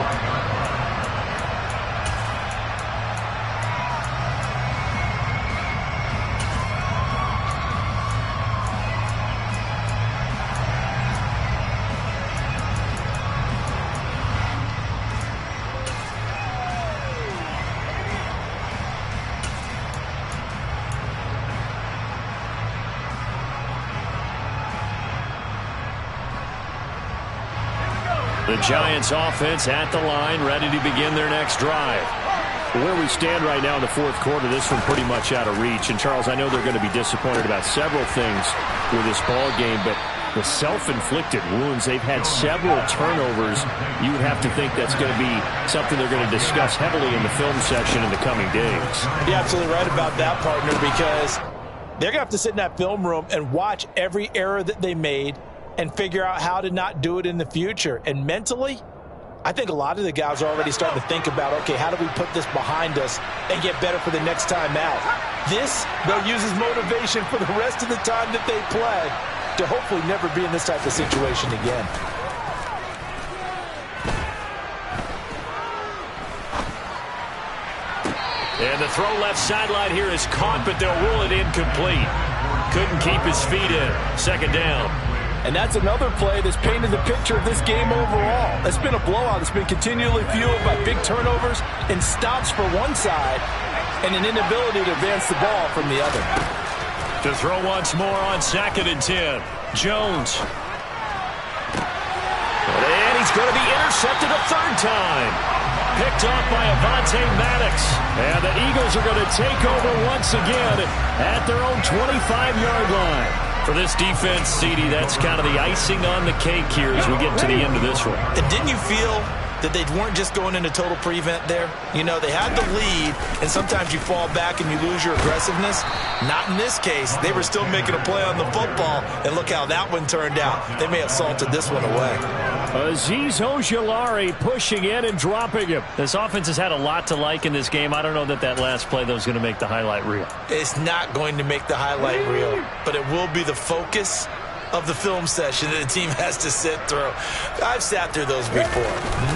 The Giants offense at the line, ready to begin their next drive. Where we stand right now in the 4th quarter, this one pretty much out of reach. And, Charles, I know they're going to be disappointed about several things with this ball game, but the self-inflicted wounds, they've had several turnovers. You would have to think that's going to be something they're going to discuss heavily in the film section in the coming days. You're absolutely right about that, partner, because they're going to have to sit in that film room and watch every error that they made and figure out how to not do it in the future. And mentally, I think a lot of the guys are already starting to think about, okay, how do we put this behind us and get better for the next time out? This, they'll use as motivation for the rest of the time that they play to hopefully never be in this type of situation again. And the throw left sideline here is caught, but they'll rule it incomplete. Couldn't keep his feet in. 2nd down. And that's another play that's painted the picture of this game overall. It's been a blowout. It's been continually fueled by big turnovers and stops for one side and an inability to advance the ball from the other. To throw once more on 2nd and 10. Jones. And he's going to be intercepted a 3rd time. Picked off by Avonte Maddox. And the Eagles are going to take over once again at their own 25-yard line. For this defense, CD, that's kind of the icing on the cake here as we get to the end of this one. And didn't you feel that they weren't just going into total prevent there? You know, they had the lead, and sometimes you fall back and you lose your aggressiveness. Not in this case. They were still making a play on the football, and look how that one turned out. They may have salted this one away. Azeez Ojulari pushing in and dropping him. This offense has had a lot to like in this game. I don't know that last play, though, is going to make the highlight reel. It's not going to make the highlight reel, but it will be the focus of the film session that the team has to sit through. I've sat through those before.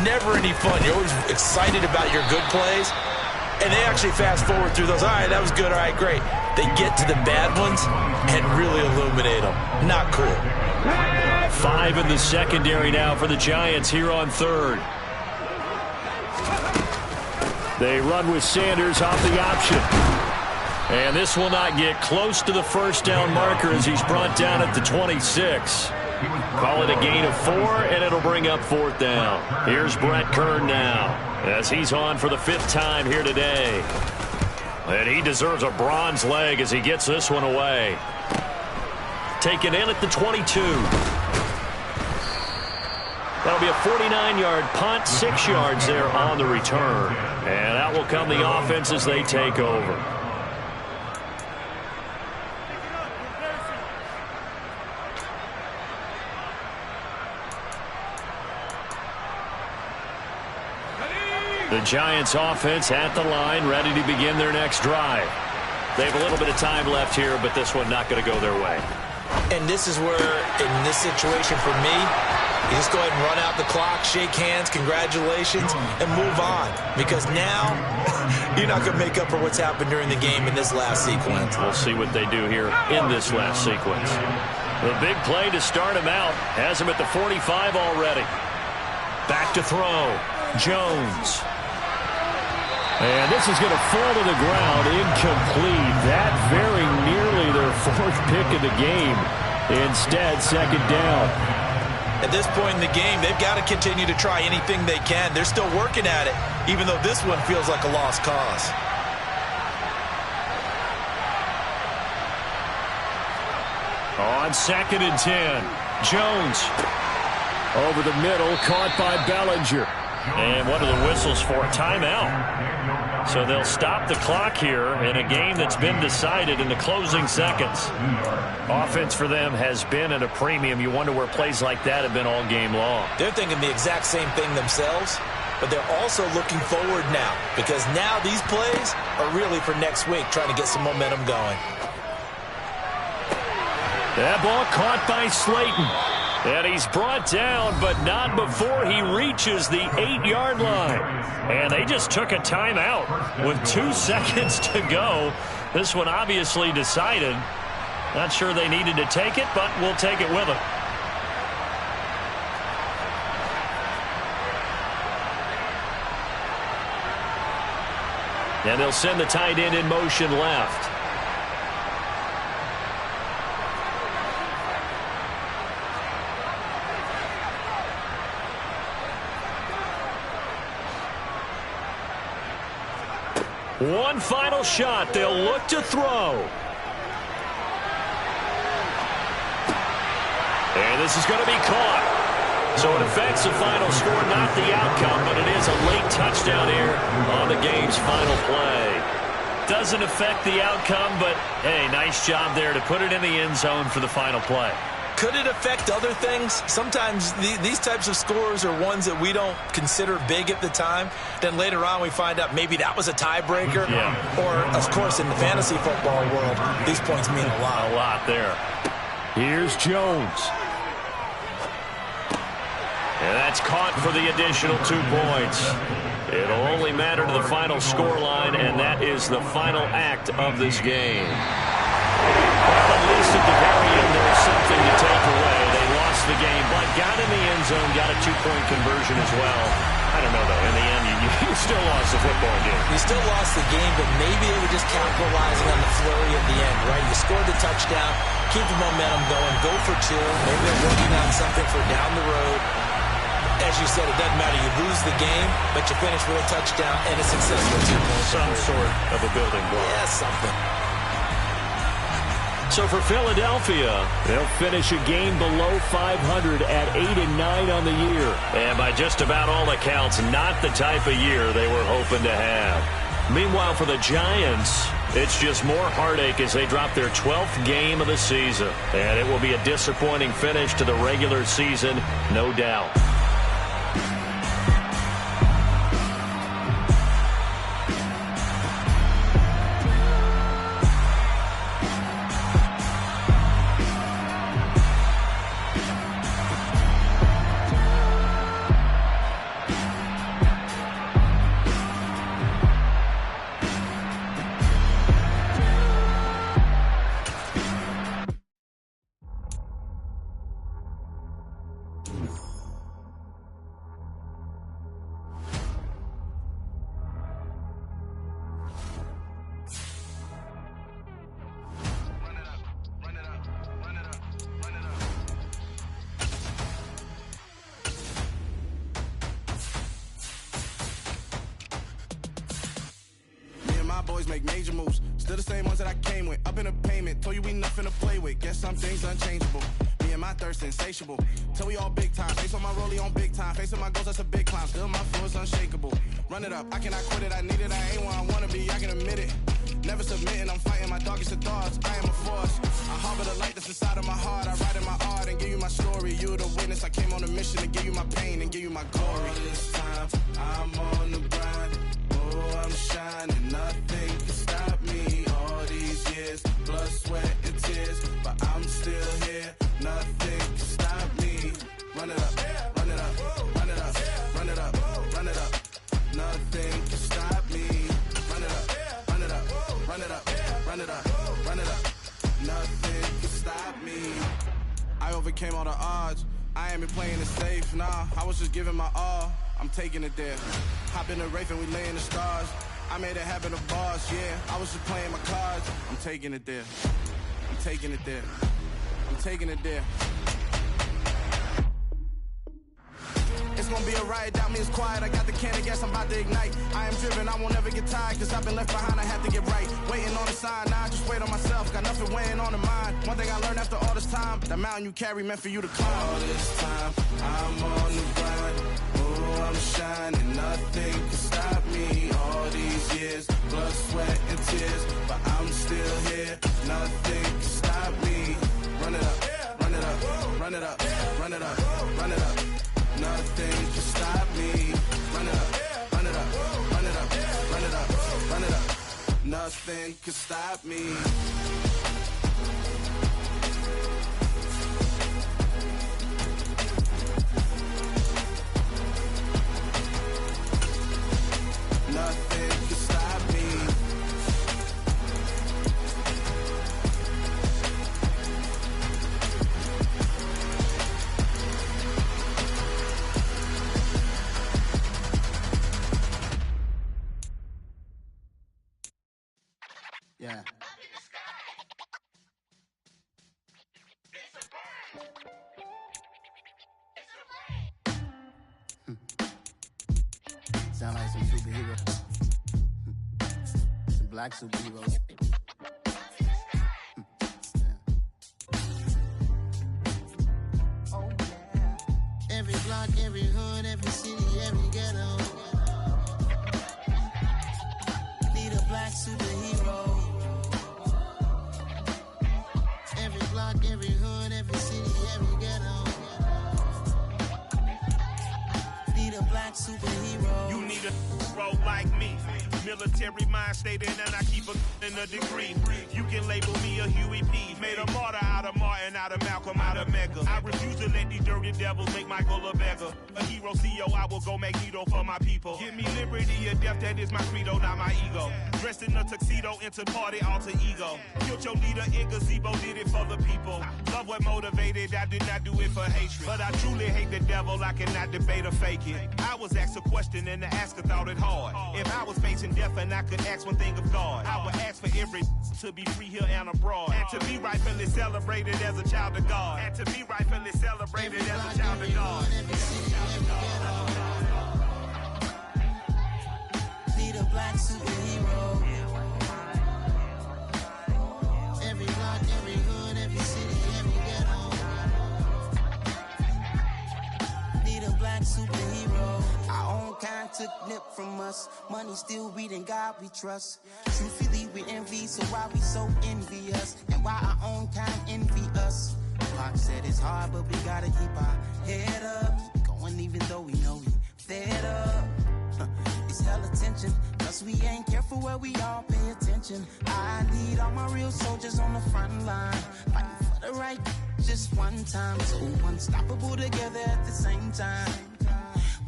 Never any fun. You're always excited about your good plays, and they actually fast forward through those. All right, that was good. All right, great. They get to the bad ones and really illuminate them. Not cool. 5 in the secondary now for the Giants here on third. They run with Sanders off the option. And this will not get close to the first down marker as he's brought down at the 26. Call it a gain of 4, and it'll bring up 4th down. Here's Brett Kern now as he's on for the 5th time here today. And he deserves a bronze leg as he gets this one away. Taken in at the 22. That'll be a 49-yard punt, 6 yards there on the return. And that will come the offense as they take over. The Giants offense at the line, ready to begin their next drive. They have a little bit of time left here, but this one not going to go their way. And this is where, in this situation for me, you just go ahead and run out the clock, shake hands, congratulations, and move on. Because now, you're not going to make up for what's happened during the game in this last sequence. We'll see what they do here in this last sequence. The big play to start him out has him at the 45 already. Back to throw. Jones. And this is going to fall to the ground, incomplete. That very nearly their 4th pick of the game. Instead, 2nd down. At this point in the game, they've got to continue to try anything they can. They're still working at it, even though this one feels like a lost cause. On 2nd and 10, Jones. Over the middle, caught by Bellinger. And what are the whistles for? Timeout. So they'll stop the clock here in a game that's been decided in the closing seconds. Offense for them has been at a premium. You wonder where plays like that have been all game long. They're thinking the exact same thing themselves, but they're also looking forward now, because now these plays are really for next week, trying to get some momentum going. That ball caught by Slayton. And he's brought down, but not before he reaches the 8-yard line. And they just took a timeout with 2 seconds to go. This one obviously decided. Not sure they needed to take it, but we'll take it with them. And they'll send the tight end in motion left. One final shot. They'll look to throw. And this is going to be caught. So it affects the final score, not the outcome, but it is a late touchdown here on the game's final play. Doesn't affect the outcome, but, hey, nice job there to put it in the end zone for the final play. Could it affect other things? Sometimes these types of scores are ones that we don't consider big at the time. Then later on we find out maybe that was a tiebreaker. Yeah. Or, of course, in the fantasy football world, these points mean a lot. A lot there. Here's Jones. And that's caught for the additional 2 points. It'll only matter to the final scoreline, and that is the final act of this game. Well, at least at the very end, there was something to take away. They lost the game, but got in the end zone, got a 2-point conversion as well. I don't know, though. In the end, you still lost the football game. You still lost the game, but maybe they were just capitalizing on the flurry at the end, right? You scored the touchdown, keep the momentum going, go for 2. Maybe they're working on something for down the road. As you said, it doesn't matter. You lose the game, but you finish with a touchdown and a successful 2 points. Some sort of a building block. Yeah, something. So for Philadelphia, they'll finish a game below 500 at 8-9 on the year. And by just about all accounts, not the type of year they were hoping to have. Meanwhile, for the Giants, it's just more heartache as they drop their 12th game of the season. And it will be a disappointing finish to the regular season, no doubt. Make major moves, still the same ones that I came with. Up in a payment, told you we nothing to play with. Guess some things unchangeable. Me and my thirst insatiable. Till we all big time. Face on my rollie on big time. Facing my goals, that's a big climb. Still my flow is unshakable. Run it up, I cannot quit it. I need it, I ain't where I wanna be. I can admit it. Never submitting, I'm fighting my darkest of thoughts. I am a force. I harbor the light that's inside of my heart. I write in my art and give you my story. You're the witness. I came on a mission to give you my pain and give you my glory. All this time, I'm on the grind. Oh, I'm shining. Nothing can stop me. All these years, blood, sweat, and tears. But I'm still here. Nothing can stop me. Run it up, run it up, run it up, run it up, run it up. Nothing can stop me. Run it up, run it up, run it up, run it up, run it up. Nothing can stop me. I overcame all the odds. I ain't been playing it safe, nah. I was just giving my all. I'm taking it there. Hop in the Wraith and we lay in the stars. I made it happen to bars, yeah. I was just playing my cards. I'm taking it there. I'm taking it there. I'm taking it there. It's gonna be a riot, doubt me it's quiet. I got the can of gas, I'm about to ignite. I am driven, I won't ever get tired. Cause I've been left behind, I have to get right. Waiting on the sign, now I just wait on myself. Got nothing weighing on the mind. One thing I learned after all this time, that mountain you carry meant for you to climb. All this time, I'm on the grind. Oh, I'm shining, nothing can stop me. All these years, blood, sweat, and tears. But I'm still here, nothing can stop me. Run it up, run it up, run it up, run it up, run it up. Nothing can stop me. Run it up, run it up, run it up, run it up, run it up. Nothing can stop me. Nothing can stop me. Yeah. Sound like some superheroes. Some black superheroes. Oh, yeah. Every block, every hood, every city, every ghetto. Need a black superhero. Every block, every hood, every city, every ghetto. Need a black superhero. You need a hero like me. Military mind stated, and I keep in a degree. You can label me a Huey P. Made a martyr out of Martin, out of Malcolm, out of Mega. I refuse to let these dirty devils make Michael a beggar. A hero CEO, I will go Magneto for my people. Give me liberty or death, that is my credo, not my ego. Dressed in a tuxedo, into party, alter ego. Killed your leader in gazebo, did it for the people. Love what motivated, I did not do it for hatred. But I truly hate the devil, I cannot debate or fake it. I was asked a question and the asker thought it hard. If I was facing death and I could ask one thing of God, I would ask for every to be free here and abroad. And to be rightfully celebrated as a child of God. And to be rightfully celebrated as a child of God. Need a black superhero. Every block, every took nip from us. Money still reading, God we trust. Truthfully we envy, so why we so envious? And why our own kind envy us? Pac said it's hard, but we gotta keep our head up. Going even though we know we fed up. It's hella tension, cause we ain't careful where we all pay attention. I need all my real soldiers on the front line, fighting for the right just one time. So unstoppable together at the same time,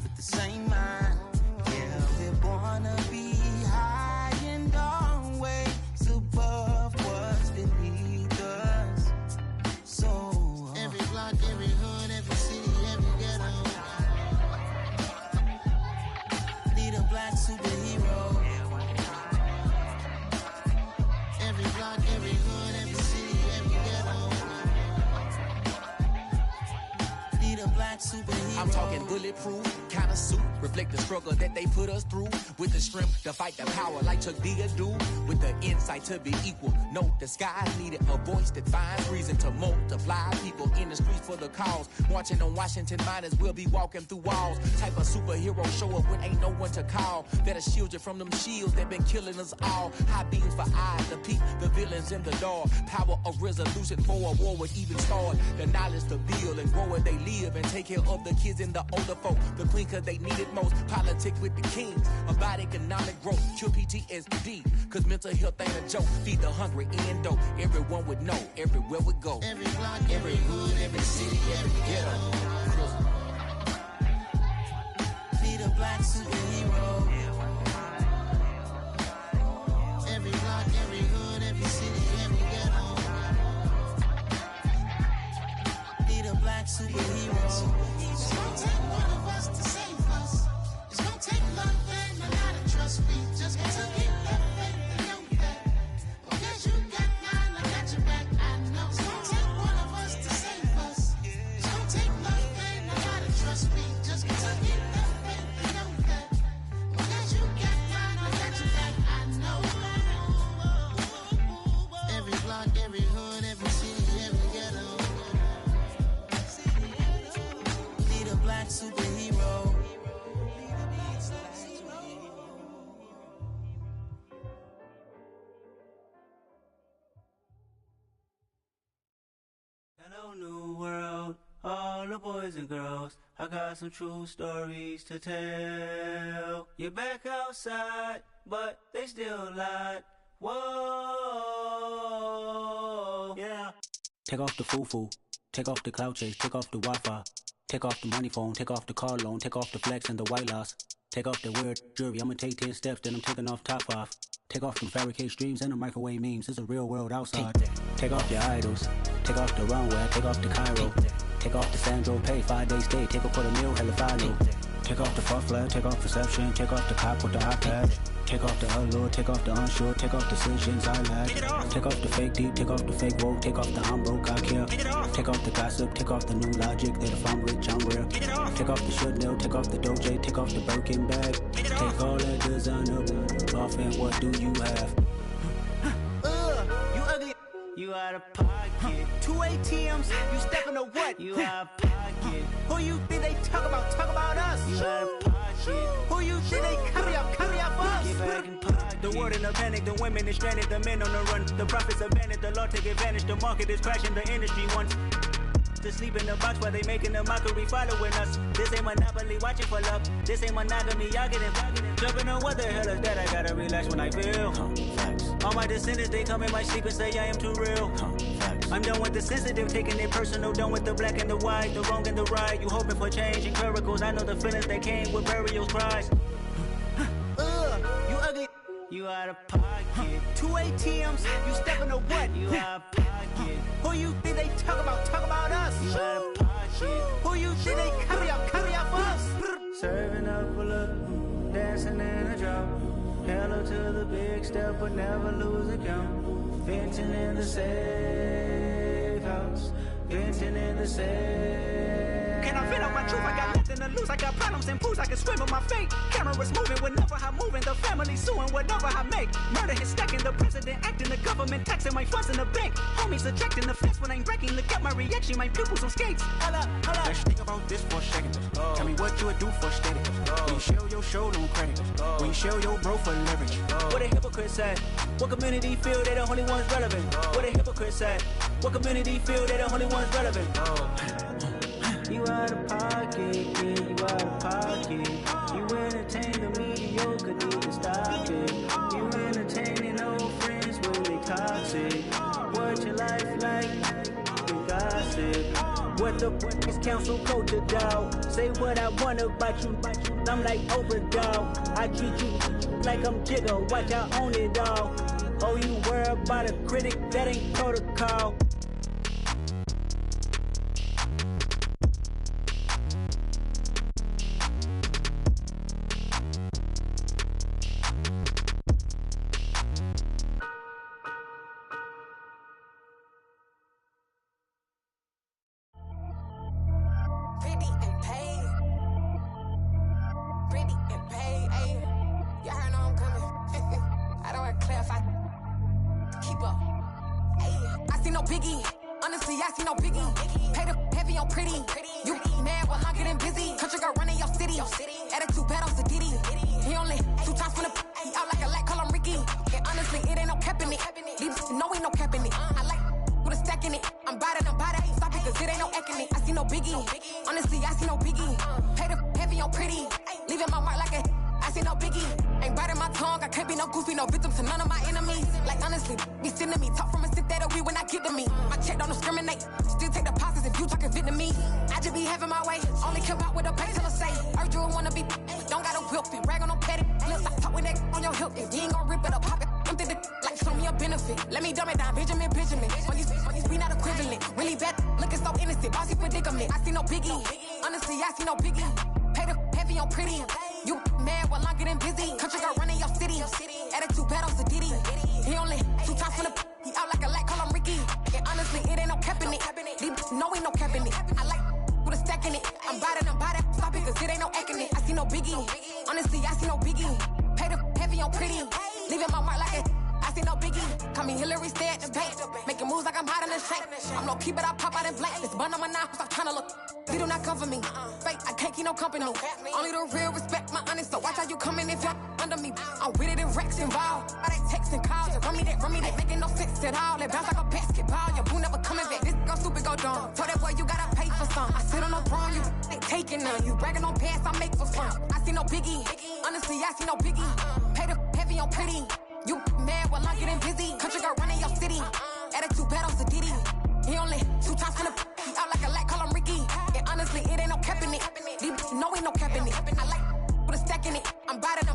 with the same mind. Yeah, we're born to be high and always above what's beneath us. So every block, every hood, every city, every ghetto need a black superhero. Every block, every hood, every city, every ghetto need a black superhero. I'm talking bulletproof kind of suit, reflect the struggle that they put us through. With the strength to fight the power like Chuck D do. With the insight to be equal. Note the sky needed a voice that finds reason to multiply. People in the streets for the cause. Marching on Washington, might as well be walking through walls. Type of superhero show up when ain't no one to call. That'll shield you from them shields that been killing us all. High beams for eyes to peek the villains in the dark. Power of resolution for a war would even start. The knowledge to build and grow where they live and take care of the kids and the older folk. The queen cause they need it most. Politics with the kings. About economic growth. Cure PTSD. Cause mental health ain't a joke. Feed the hungry and dope. Everyone would know. Everywhere we go. Every block, every hood, every city, every ghetto. Feed a black superhero. Every block, every hood, every city, every ghetto. Need a black superhero. It's gonna take one of us to save us. It's gonna take love and a lot of trust. We just got to get that faith and know that. Because you got mine, I got your back, I know. It's gonna take one of us to save us. It's gonna take love and a lot of trust. We just got to get that faith and know that. Because you got mine, I got your back, I know. Every block, every hood, every city, every ghetto. Need a black superhero. Hello, new world, all the boys and girls. I got some true stories to tell. You're back outside, but they still lied. Whoa, yeah. Take off the foo-foo, take off the cloud chase, take off the Wi-Fi. Take off the money phone, take off the car loan, take off the flex and the white loss. Take off the weird jewelry, I'ma take 10 steps, then I'm taking off top 5. Take off them fabricated streams and the microwave memes, it's a real world outside. Take off your idols, take off the runway, take off the Cairo. Take off the Sandro Pay, 5 days stay, take up for the meal, hella follow. Take off the far flag, take off perception, take off the cop with the iPad. Take off the allure, take off the unsure, take off decisions I lack. Take off the fake deep, take off the fake woke, take off the I'm broke, I care. Take off the gossip, take off the new logic, that if I'm rich, I'm real. Take off the Chanel, take off the Doja, take off the Birkin bag. Take all that designer off and what do you have? You ugly. You out of pocket. 2 ATMs, you stepping to what? You out of pocket. Who you think they talk about? Talk about us. You out of pocket. Who you think they carry up us? Get back in pocket. The world in a panic, the women is stranded, the men on the run. The profits abandoned, the law take advantage. The market is crashing, the industry wants to sleep in the box while they making a mockery following us. This ain't Monopoly, watching for love. This ain't monogamy, y'all getting jumping on what the hell is that? I gotta relax when I feel. All my descendants, they come in my sleep and say I am too real. I'm done with the sensitive, taking it personal. Done with the black and the white, the wrong and the right. You hoping for change and miracles. I know the feelings that came with burial cries. You ugly. You out of pocket. 2 ATMs, you stepping to what? You out of pocket. Who you think they talk about? Talk about us. You out of pocket. Who you think they carry up us? Serving up a look, dancing in a drop. Hello to the big step, but never lose a count. Venting in the safe house. Venting in the safe. Can I fit out my truth? I got nothing to lose. I got problems and pools, I can swim with my fate. Cameras moving whenever I'm moving. The family suing whatever I make. Murder is stacking, the president acting, the government taxing my funds in the bank. Homies ejecting the fence when I'm wrecking. Look at my reaction, my pupils on skates. Hold up. Let's think about this for a second. Tell me what you would do for steady. When you show your show, don't credit. When you show your bro for leverage. What a hypocrite said. What community feel they the only ones relevant? What a hypocrite said. What community feel they the only ones relevant? You out of pocket, yeah, you out of pocket. You entertain the mediocre, need to stop it. You entertaining old friends when they toxic. What your life like? You gossip. What the fuck is council culture, dog? Say what I want about you. I'm like Oprah, dog. I treat you like I'm Jigga. Watch I own it, dog. Oh, you worry about a critic? That ain't protocol. Only the real respect my honest, so watch how you coming if you're under me. I'm with it in Rex involved. I they texting calls, run me that, making no sense at all. It bounce like a basketball, your boo never coming back. This go stupid, go dumb. Told that boy you gotta pay for some. I sit on the throne, you ain't taking none. You bragging on pants, I make for fun. I see no biggie, honestly, I see no biggie. Pay the heavy on pretty. You mad while I'm getting busy. Country girl running your city. Attitude bad on Sadiddy. He only 2 times from the he out like a light, call him Ricky. And honestly, it ain't no cap in it. No, ain't no cap in it. I like put a stack in it. I'm about it.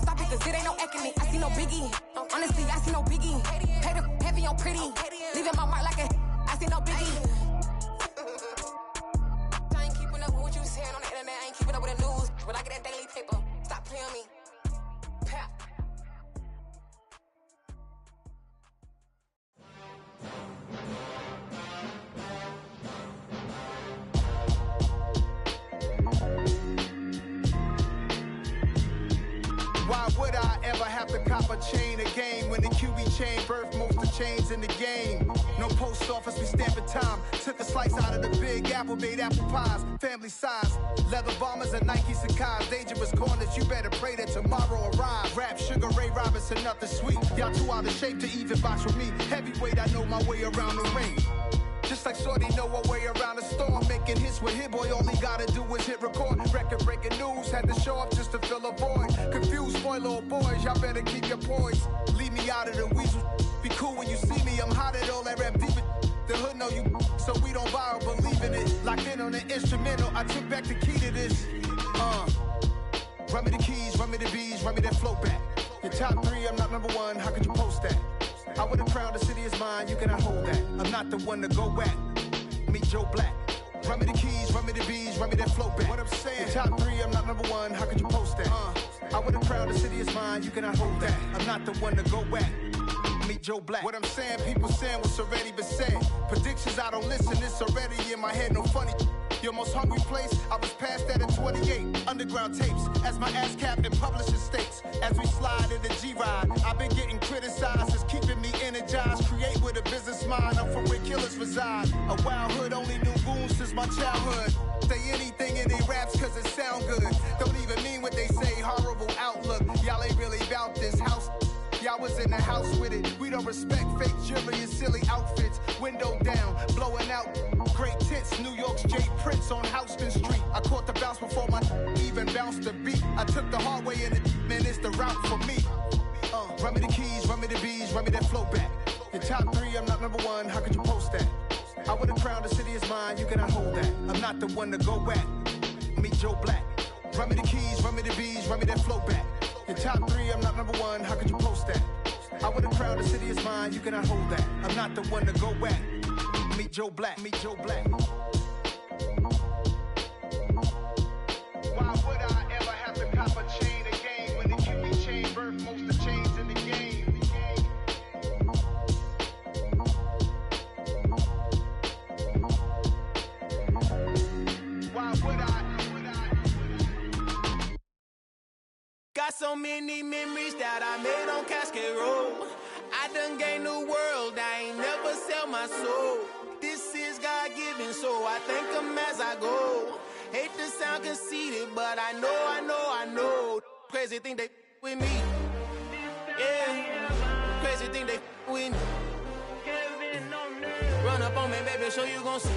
Stop it, cause it ain't no acting it. I see no biggie. Honestly, I see no biggie. Pay the heavy on pretty. Leaving my mark like a I see no biggie. I ain't keeping up with what you saying on the internet. I ain't keeping up with the news. When I get that daily paper, stop playing me. Pap. Why would I ever have to cop a chain a game when the QB chain birthed most of chains in the game? No post office, we stamping time. Took a slice out of the Big Apple, made apple pies, family size. Leather bombers and Nike Sacai's. Dangerous corners, you better pray that tomorrow arrive. Rap, Sugar Ray Robinson, nothing sweet. Y'all too out of shape to even box with me. Heavyweight, I know my way around the ring. Just like Shorty know her way around the storm. Making hits with Hit Boy, all he gotta do is hit record. Record breaking news, had to show up just to fill a void. Confused, spoiled little boys, y'all better keep your poise. Leave me out of the weasel. Be cool when you see me, I'm hot at all that rap deep. The hood know you, so we don't borrow, believe in it. Locked in on the instrumental, I took back the key to this. Run me the keys, run me the bees, run me that flow back. Your top 3, I'm not number 1, how could you post that? I would have crowned the city is mine, you cannot hold that. I'm not the one to go back. Meet Joe Black. Run me the keys, run me the bees, run me that flow back. What I'm saying, your top 3, I'm not number 1, how could you post that? I would have crowned the city is mine, you cannot hold that. I'm not the one to go back. Meet Joe Black. What I'm saying, people saying what's already been said. Predictions, I don't listen, it's already in my head, no funny. Your most hungry place, I was past that at 28. Underground tapes, as my ass capped in publishing states. As we slide in the G-Ride, I've been getting criticized. It's keeping me energized. Create with a business mind. I'm from where killers reside. A wild hood, only knew goons since my childhood. Say anything in they raps cause it sound good. Don't even mean what they say, horrible outlook. Y'all ain't really about this house. Y'all was in the house with it. We don't respect fake jewelry and silly outfits. Window down, blowing out great tits. New York's J. Prince on Houston Street. I caught the bounce before my even bounced the beat. I took the hard way in it, man, it's the route for me. Run me the keys, run me the bees, run me that flow back. Your top 3, I'm not number 1, how could you post that? I would've crowned the city is mine, you cannot hold that. I'm not the one to go back. Meet Joe Black. Run me the keys, run me the bees, run me that flow back. Your top 3, I'm not number 1, how could you post that? I would've crowned the city is mine, you cannot hold that. I'm not the one to go back. Meet Joe Black, meet Joe Black. Why would I ever have to cop a chain again when the QB chain birthed most of the chains in the game? Why would I? Got so many memories that I made on Cascade Road. I done gained the world, I ain't never sell my soul. This is God-given, so I thank him as I go. Hate to sound conceited, but I know. Crazy thing they with me. Yeah, crazy thing they with me. Run up on me, baby, show you gon' see.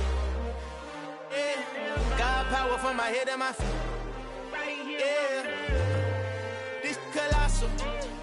Yeah, God power from my head and my feet. Yeah. This colossal,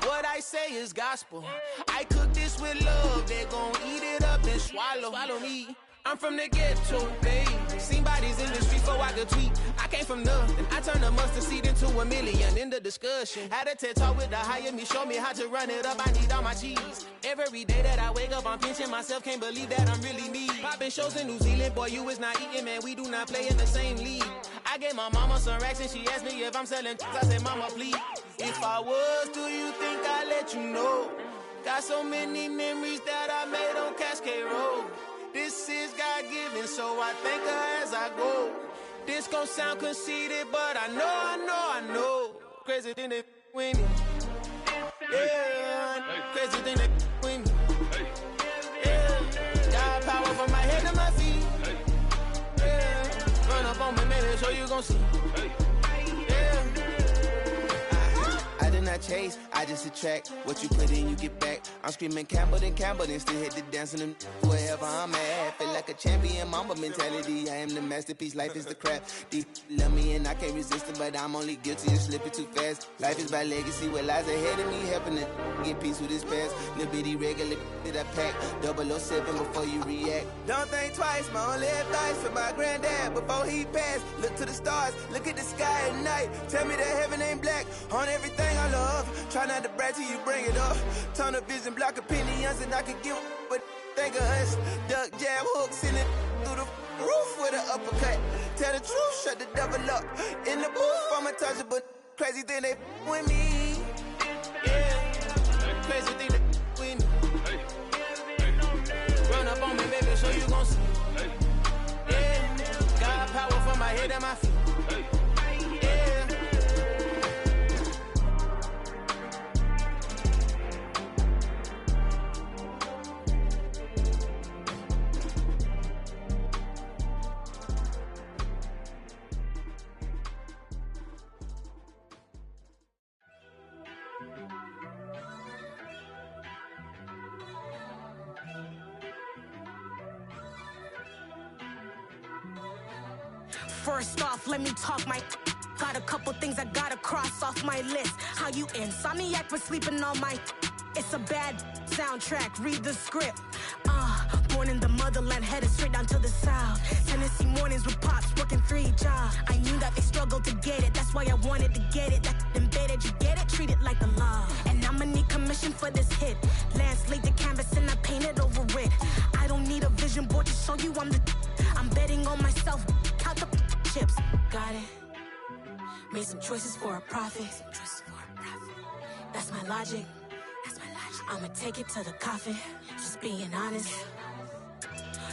what I say is gospel. I cook this with love, they gon' eat it up and swallow me. I'm from the ghetto, babe. Seen bodies in the streets before I could tweet. I came from nothing, I turned a mustard seed into a million. In the discussion, had a TED talk with the higher me, show me how to run it up. I need all my cheese. Every day that I wake up, I'm pinching myself, can't believe that I'm really me. Popping shows in New Zealand, boy, you is not eating, man. We do not play in the same league. I gave my mama some racks and she asked me if I'm selling. I said, mama, please. If I was, do you think I'd let you know? Got so many memories that I made on Cascade Road. This is God-given, so I thank her as I go. This gon' sound conceited, but I know. Crazy thing they with me. Yeah, crazy thing they with me. Yeah, got power from my head to my feet. Yeah, run up on me, maybe so you gon' see. Yeah. I did not chase, I just attract. What you put in, you get back. I'm screaming Campbell, then still hit the dancing and wherever I'm at. Feel like a champion, mamba mentality. I am the masterpiece, life is the crap. Deep love me and I can't resist it, but I'm only guilty of slipping too fast. Life is by legacy, what lies ahead of me, helping to get peace with this past. Little bitty regular that I pack, 007 before you react. Don't think twice, my only advice for my granddad before he passed. Look to the stars, look at the sky at night. Tell me that heaven ain't black on everything I love. Try not to brag till you bring it up. Tunnel vision, block opinions, and I could give but think of us. Duck, jab, hooks in it through the roof with an uppercut. Tell the truth, shut the devil up. In the booth, I'm untouchable. Crazy thing they with me. Yeah, crazy thing they with me. Run up on me, baby, so you gon' see. Yeah, got power from my head and my feet. First off, let me talk my. Got a couple things I gotta cross off my list. How you insomniac for sleeping on my. It's a bad soundtrack, read the script. Born in the motherland, headed straight down to the south. Tennessee mornings with pops, working 3 jobs. I knew that they struggled to get it, that's why I wanted to get it. That embedded, you get it, treat it like the law. And I'ma need commission for this hit. Lance laid the canvas and I painted over it. I don't need a vision board to show you I'm the. I'm betting on myself, count the chips. Got it. Made some choices for a profit. That's my logic. I'ma take it to the coffin. Just being honest.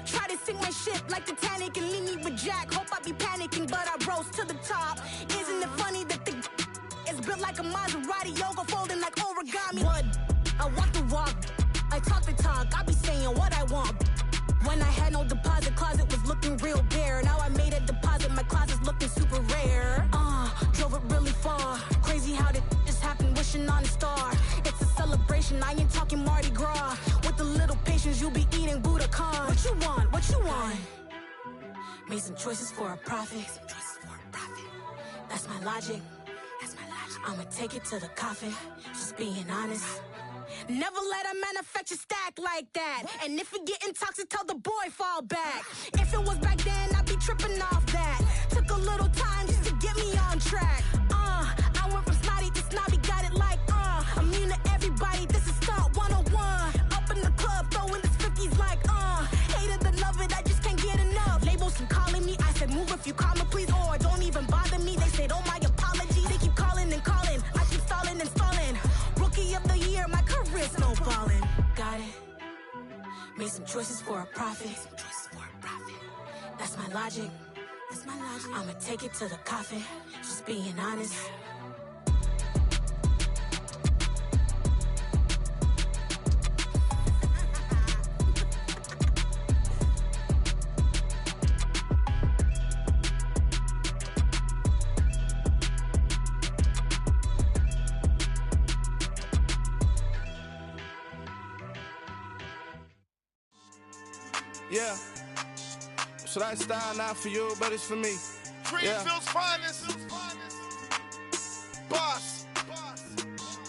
Try to sink my ship like Titanic and leave me with Jack. Hope I be panicking, but I rose to the top. Isn't it funny that the is built like a Maserati, yoga folding like origami? What? I walk the walk, I talk the talk, I be saying what I want. When I had no deposit, closet was looking real bare. Now I made a deposit, my closet's looking super rare. Drove it really far. Crazy how that just happened, wishing on a star. It's a celebration, I ain't talking Mardi Gras. With a little patience, you'll be eating Budokan. What you want? What you want? Made some choices for a profit. That's my logic. I'ma take it to the coffin, just being honest. Never let a manufacture stack like that. And if it getting toxic, tell the boy fall back. If it was back then, I'd be tripping off that. Took a little time just to get me on track. I went from snotty to snobby, got it like, immune to everybody, this is Stunt 101. Up in the club, throwing this 50s like, hate it, love it, I just can't get enough. Labels and calling me, I said move if you call me please, or don't even bother me. They said, oh my apologies, they keep calling and calling. I keep stalling and stalling. Rookie of the year, my career snowballing. Got it. Made some choices for a profit. That's my logic. I'ma take it to the coffin, just being honest. Yeah. So that style not for you, but it's for me. Greenfield's finest. Boss.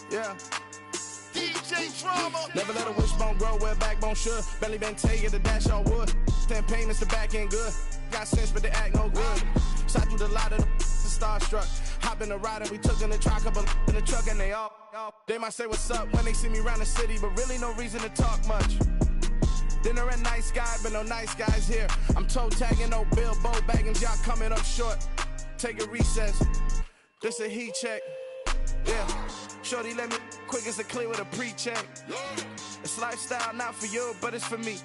Yeah. DJ Drama. Never let a wishbone grow where a backbone should. Belly been taking the dash all wood. 10 payments, the back end good. Got sense, but they act no good. Shot through the lot of the starstruck. Hop in the ride and we took in the truck, couple in the truck, and they all. They might say what's up when they see me around the city, but really no reason to talk much. Dinner and nice guy, but no nice guys here. I'm toe tagging, no Bilbo Baggins, y'all coming up short. Take a recess. This a heat check. Yeah. Shorty let me quick as a clear with a pre-check. It's lifestyle not for you, but it's for me.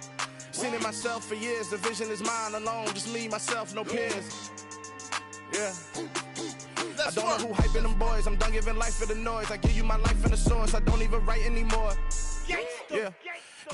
Seen it myself for years. The vision is mine alone. Just me, myself, no peers. Yeah. I don't know who hyping them boys. I'm done giving life for the noise. I give you my life in the source. I don't even write anymore. Yeah.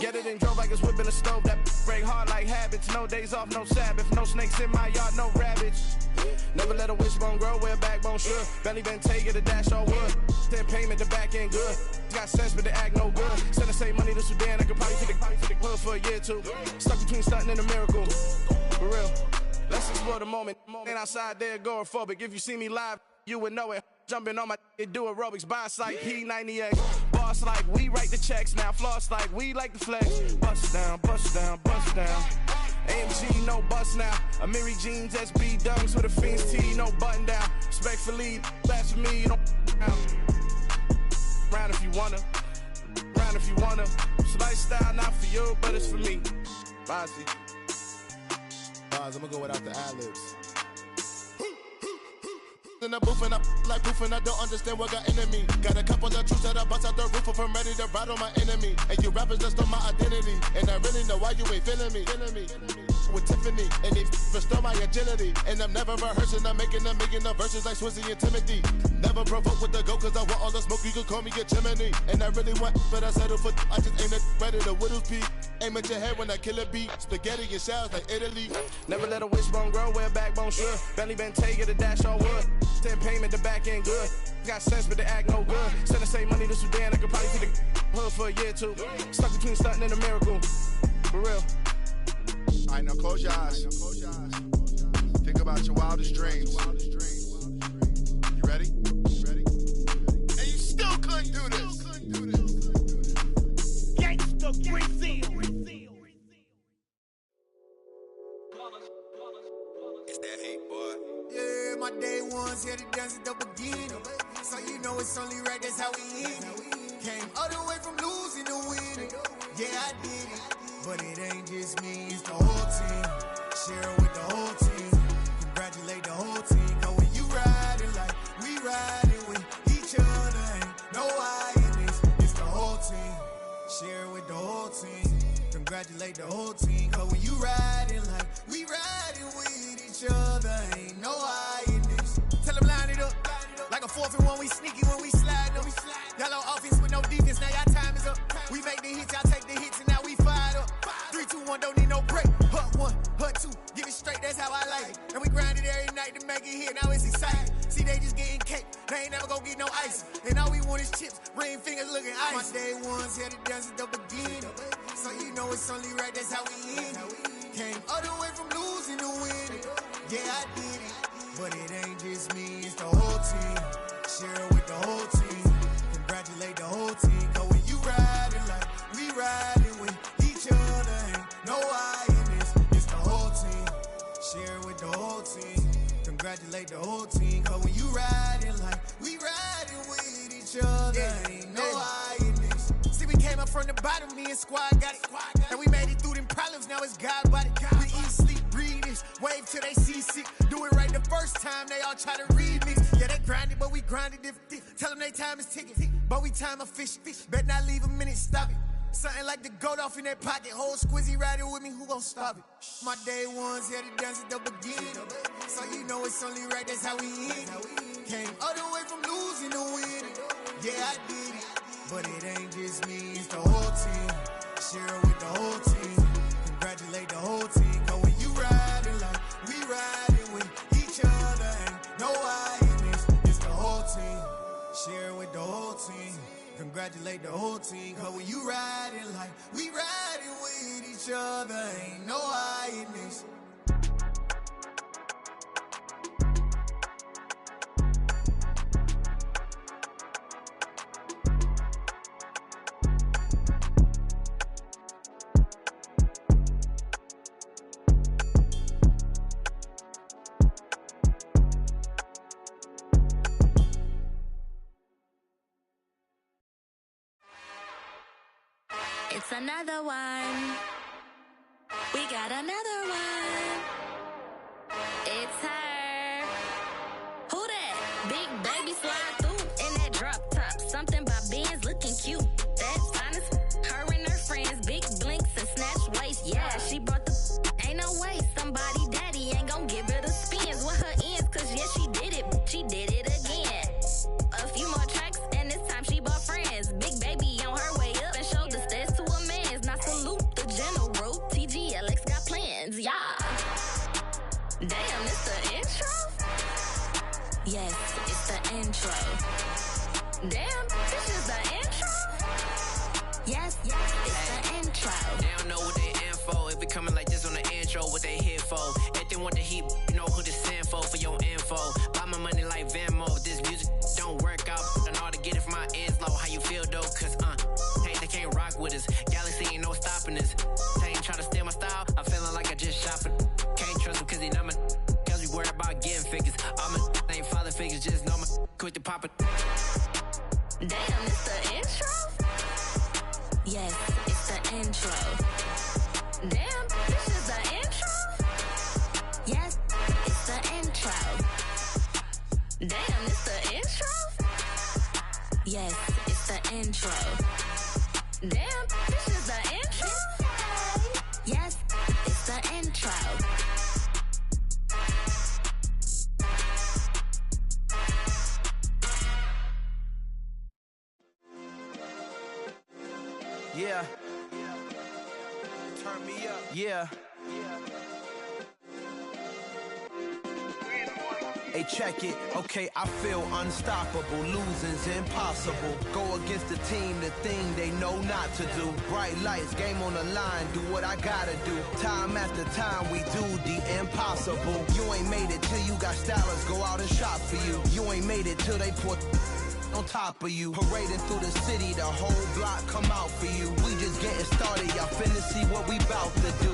Get it and drove like it's whipping a stove. That break hard like habits. No days off, no Sabbath. No snakes in my yard, no rabbits. Never let a wishbone grow where a backbone should. Belly been taking the dash all wood. 10 payment, the back end good. Got sense, but they act no good. Send the same money to Sudan. I could probably take the hood for a year or two. Stuck between stunting and a miracle. For real. Let's explore the moment. Ain't outside there agoraphobic. If you see me live, you would know it. Jumping on my do aerobics, boss like P90X. Boss like we write the checks now. Floss like we like the flex. Bust down, bust down, bust down. AMG, no bust now. Amiri jeans, SB dunks with a Fiends T, no button down. Respectfully, blasphemy, you don't round if you wanna. Round if you wanna. So lifestyle not for you, but it's for me. Bossy. Boss, I'm gonna go without the ad-libs. In the booth and I like proof and I don't understand what got into me. Got a couple of troops that I bust out the roof if I'm ready to ride on my enemy. And you rappers just on my identity. And I really know why you ain't feeling me. With Tiffany and they restore my agility. And I'm never rehearsing, I'm making them verses like Swizzy and Timothy. Never provoke with the go cause I want all the smoke, you can call me a chimney. And I really want, but I settle for I just aim at ready to Whittles Peak. Aim at your head when I kill a beat. Spaghetti and shells like Italy. Never let a wishbone grow where a backbone should. Belly been taking the dash all wood. 10 payment, the back end good. Got sense, but they act no good. Send the same money to Sudan, I could probably take the hood for a year or two. Stuck between stunting and a miracle. For real. Alright, now close your eyes. Think about your wildest dreams. You ready? And you still couldn't do this. Gangsta Brazil. It's that hate, boy. Yeah, my day ones here to dance at the beginning. So you know it's only right, that's how we end it. Came all the way from losing to winning. Yeah, I did it. But it ain't just me, it's the whole team. Share it with the whole team. Congratulate the whole team. Cause when you riding like we riding with each other, ain't no I in this. It's the whole team. Share it with the whole team. Congratulate the whole team, cause when you riding like we riding with each other, ain't no hiding this. Tell them line it up, like a 4th and 1, we sneaky when we slide them. Y'all on offense with no defense, now y'all time is up. We make the hits, y'all take the hits, and now we fired up. 3, 2, 1, don't need no break. Hut 1, hut 2, give it straight, that's how I like it. And we grind it every night to make it here, now it's exciting. See, they just getting cake, they ain't never gonna get no ice. And all we want is chips, ring fingers looking ice. My day ones here to dance at the beginning. So you know it's only right, that's how we end it. Came all the way from losing to winning. Yeah, I did it. But it ain't just me, it's the whole team. Share it with the whole team. Congratulate the whole team. Cause when you riding like we riding with each other, ain't no hiding this. It's the whole team. Share it with the whole team. Congratulate the whole team. Cause when you riding like we riding with each other, ain't no hiding this. See, we came up from the bottom, me and squad got it. And we made it through them problems, now it's God body. We eat, sleep, breathe this, wave till they see sick. Do it right the first time, they all try to remix. Yeah, they grinded, but we grinded different. Tell them they time is ticking, but we time a fish. Bet not leave a minute, stop it. Something like the goat off in that pocket. Whole squizzy riding with me, who gon' stop it? My day ones here to dance at the beginning. So you know it's only right, that's how we end it. Came all the way from losing to winning. Yeah, I did it. But it ain't just me, it's the whole team. Share it with the whole team. Congratulate the whole team. Cause when you riding like we riding with each other, ain't no hiding this. It's the whole team. Share it with the whole team. Congratulate the whole team. Cause when you riding like we riding with each other, ain't no hiding this. It's another one. We got another one. It's her. Who that? Big baby slide through in that drop top. Something about Benz looking cute. That's honest. Her and her friends, big blinks and snatch waist. Yeah, she brought the. Ain't no way somebody daddy ain't gon' give her the spins with her ends. Cause yeah, she did it. She did it again. A few more tracks and this time she bought friends. Big baby on her way up and showed the stairs to a man's. Now salute the general. TGLX got plans, yeah. Damn, it's the intro? Yes, it's the intro. Damn, this is the intro? Yes, it's the intro. They don't know what they in for. If we coming like this on the intro, what they here for? If they want the heat, you know who to send for your info. Buy my money like Venmo. This music don't work out. I know how to get it from my ends low. How you feel though? Cause hey, they can't rock with us. Galaxy ain't no stopping us. They ain't try to steal my style. I'm feeling like I just shopping. Can't trust him cause he not my. Cause we worried about getting figures. All my ain't father figures. Just know my quick to pop it. Damn, it's the intro? Yes, it's the intro. Damn, this is the intro? Yes, it's the intro. Damn, it's the intro? Yes, it's the intro. Damn, this is the intro? Yes, it's the intro. Yeah. Turn me up. Yeah. Hey, check it. Okay, I feel unstoppable. Losing's impossible. Go against the team, the thing they know not to do. Bright lights, game on the line. Do what I gotta do. Time after time, we do the impossible. You ain't made it till you got stylers go out and shop for you. You ain't made it till they put on top of you. Parading through the city, the whole block come out for you. We just getting started, y'all finna see what we bout to do.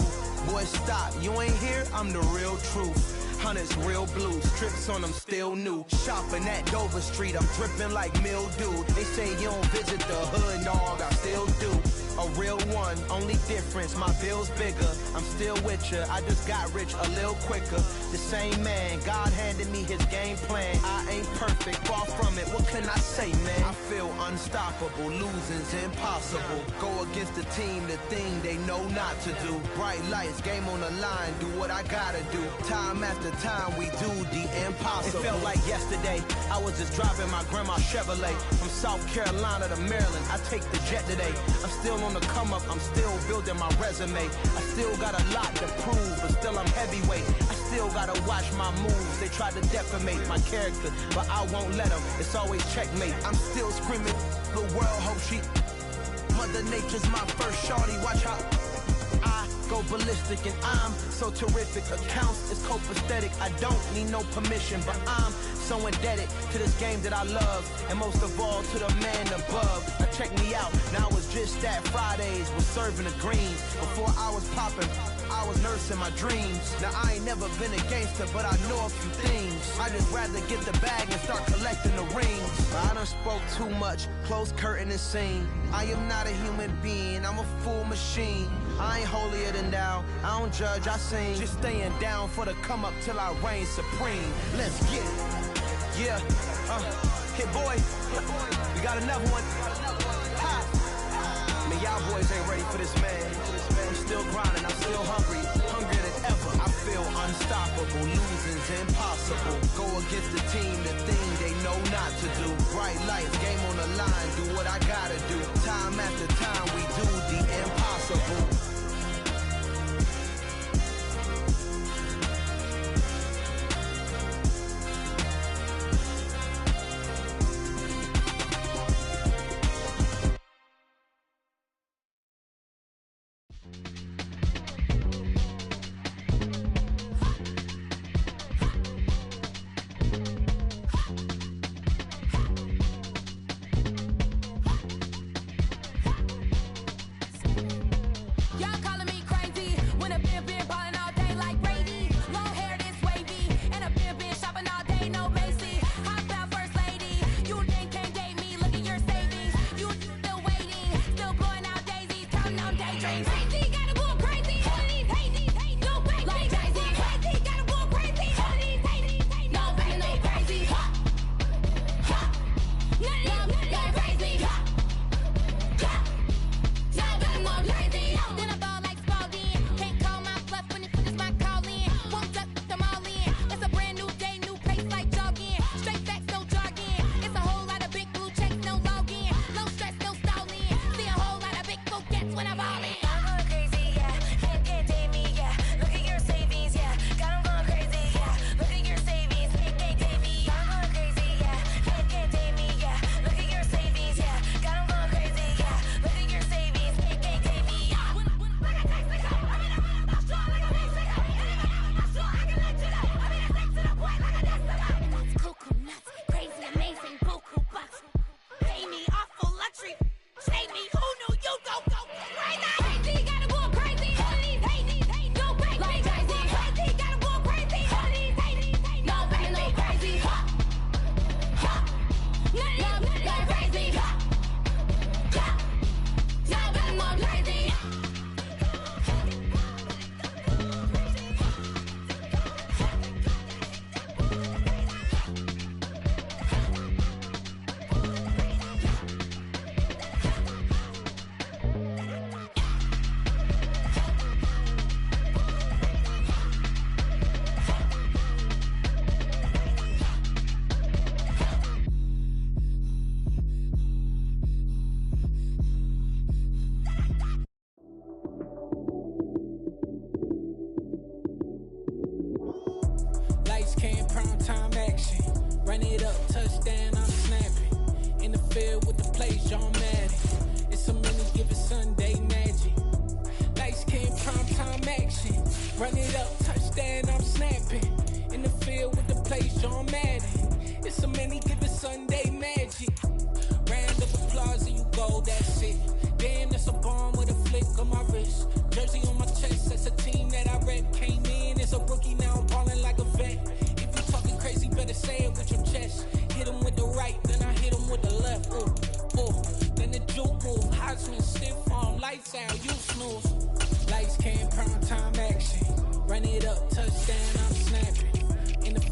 Boy, stop, you ain't here, I'm the real truth. Hunters, real blue, strips on them still new. Shopping at Dover Street, I'm dripping like mildew. They say you don't visit the hood, dog, I still do. a real one. Only difference, my bill's bigger. I'm still with ya. I just got rich a little quicker. The same man, God handed me his game plan. I ain't perfect, far from it. What can I say, man? I feel unstoppable. Losing's impossible. Go against the team, the thing they know not to do. Bright lights, game on the line. Do what I gotta do. Time after time, we do the impossible. It felt like yesterday. I was just driving my grandma's Chevrolet from South Carolina to Maryland. I take the jet today. I'm still on the come up. I'm still building my resume. I still got a lot to prove, but still I'm heavyweight. I still gotta watch my moves. They try to defamate my character, but I won't let them. It's always checkmate. I'm still screaming. The world hope she. Mother Nature's my first shorty. Watch how I go ballistic, and I'm so terrific. Accounts is copacetic. I don't need no permission, but I'm so indebted to this game that I love, and most of all to the man above. Now check me out. Now it's just that Fridays was serving the greens. Before I was popping, I was nursing my dreams. Now I ain't never been a gangster, but I know a few things. I just rather get the bag and start collecting the rings. I done spoke too much, close curtain and scene. I am not a human being, I'm a full machine. I ain't holier than thou, I don't judge, I sing. Just staying down for the come up till I reign supreme. Let's get it. Yeah, Hit Boy, we got another one. Ha. Man, y'all boys ain't ready for this, man. I'm still grinding, I'm still hungry, hungrier than ever. I feel unstoppable, losing's impossible. Go against the team, the thing they know not to do. Bright lights, game on the line, do what I gotta do. Time after time, we do the impossible.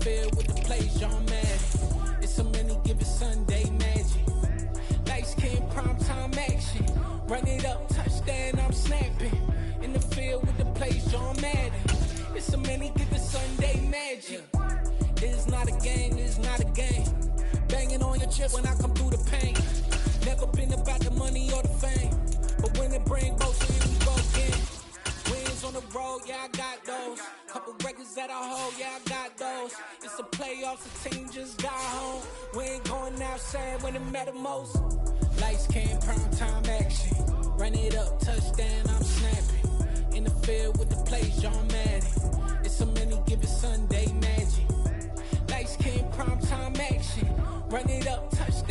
field with the plays, John Madden. It's so many given Sunday magic. Light skin, primetime action. Run it up, touchdown, I'm snapping. In the field with the plays, John Madden. It's so many given Sunday magic. It's not a game, it's not a game. Banging on your chip when I come through the pain. Never been about the money or the fame. But when it bring both, here we go again. Wins on the road, yeah, I got those. Couple records that I hold, yeah, I got those. It's the playoffs, the team just got home. We ain't going outside when it matter most. Lights came, prime time action. Run it up, touchdown, I'm snapping. In the field with the plays, John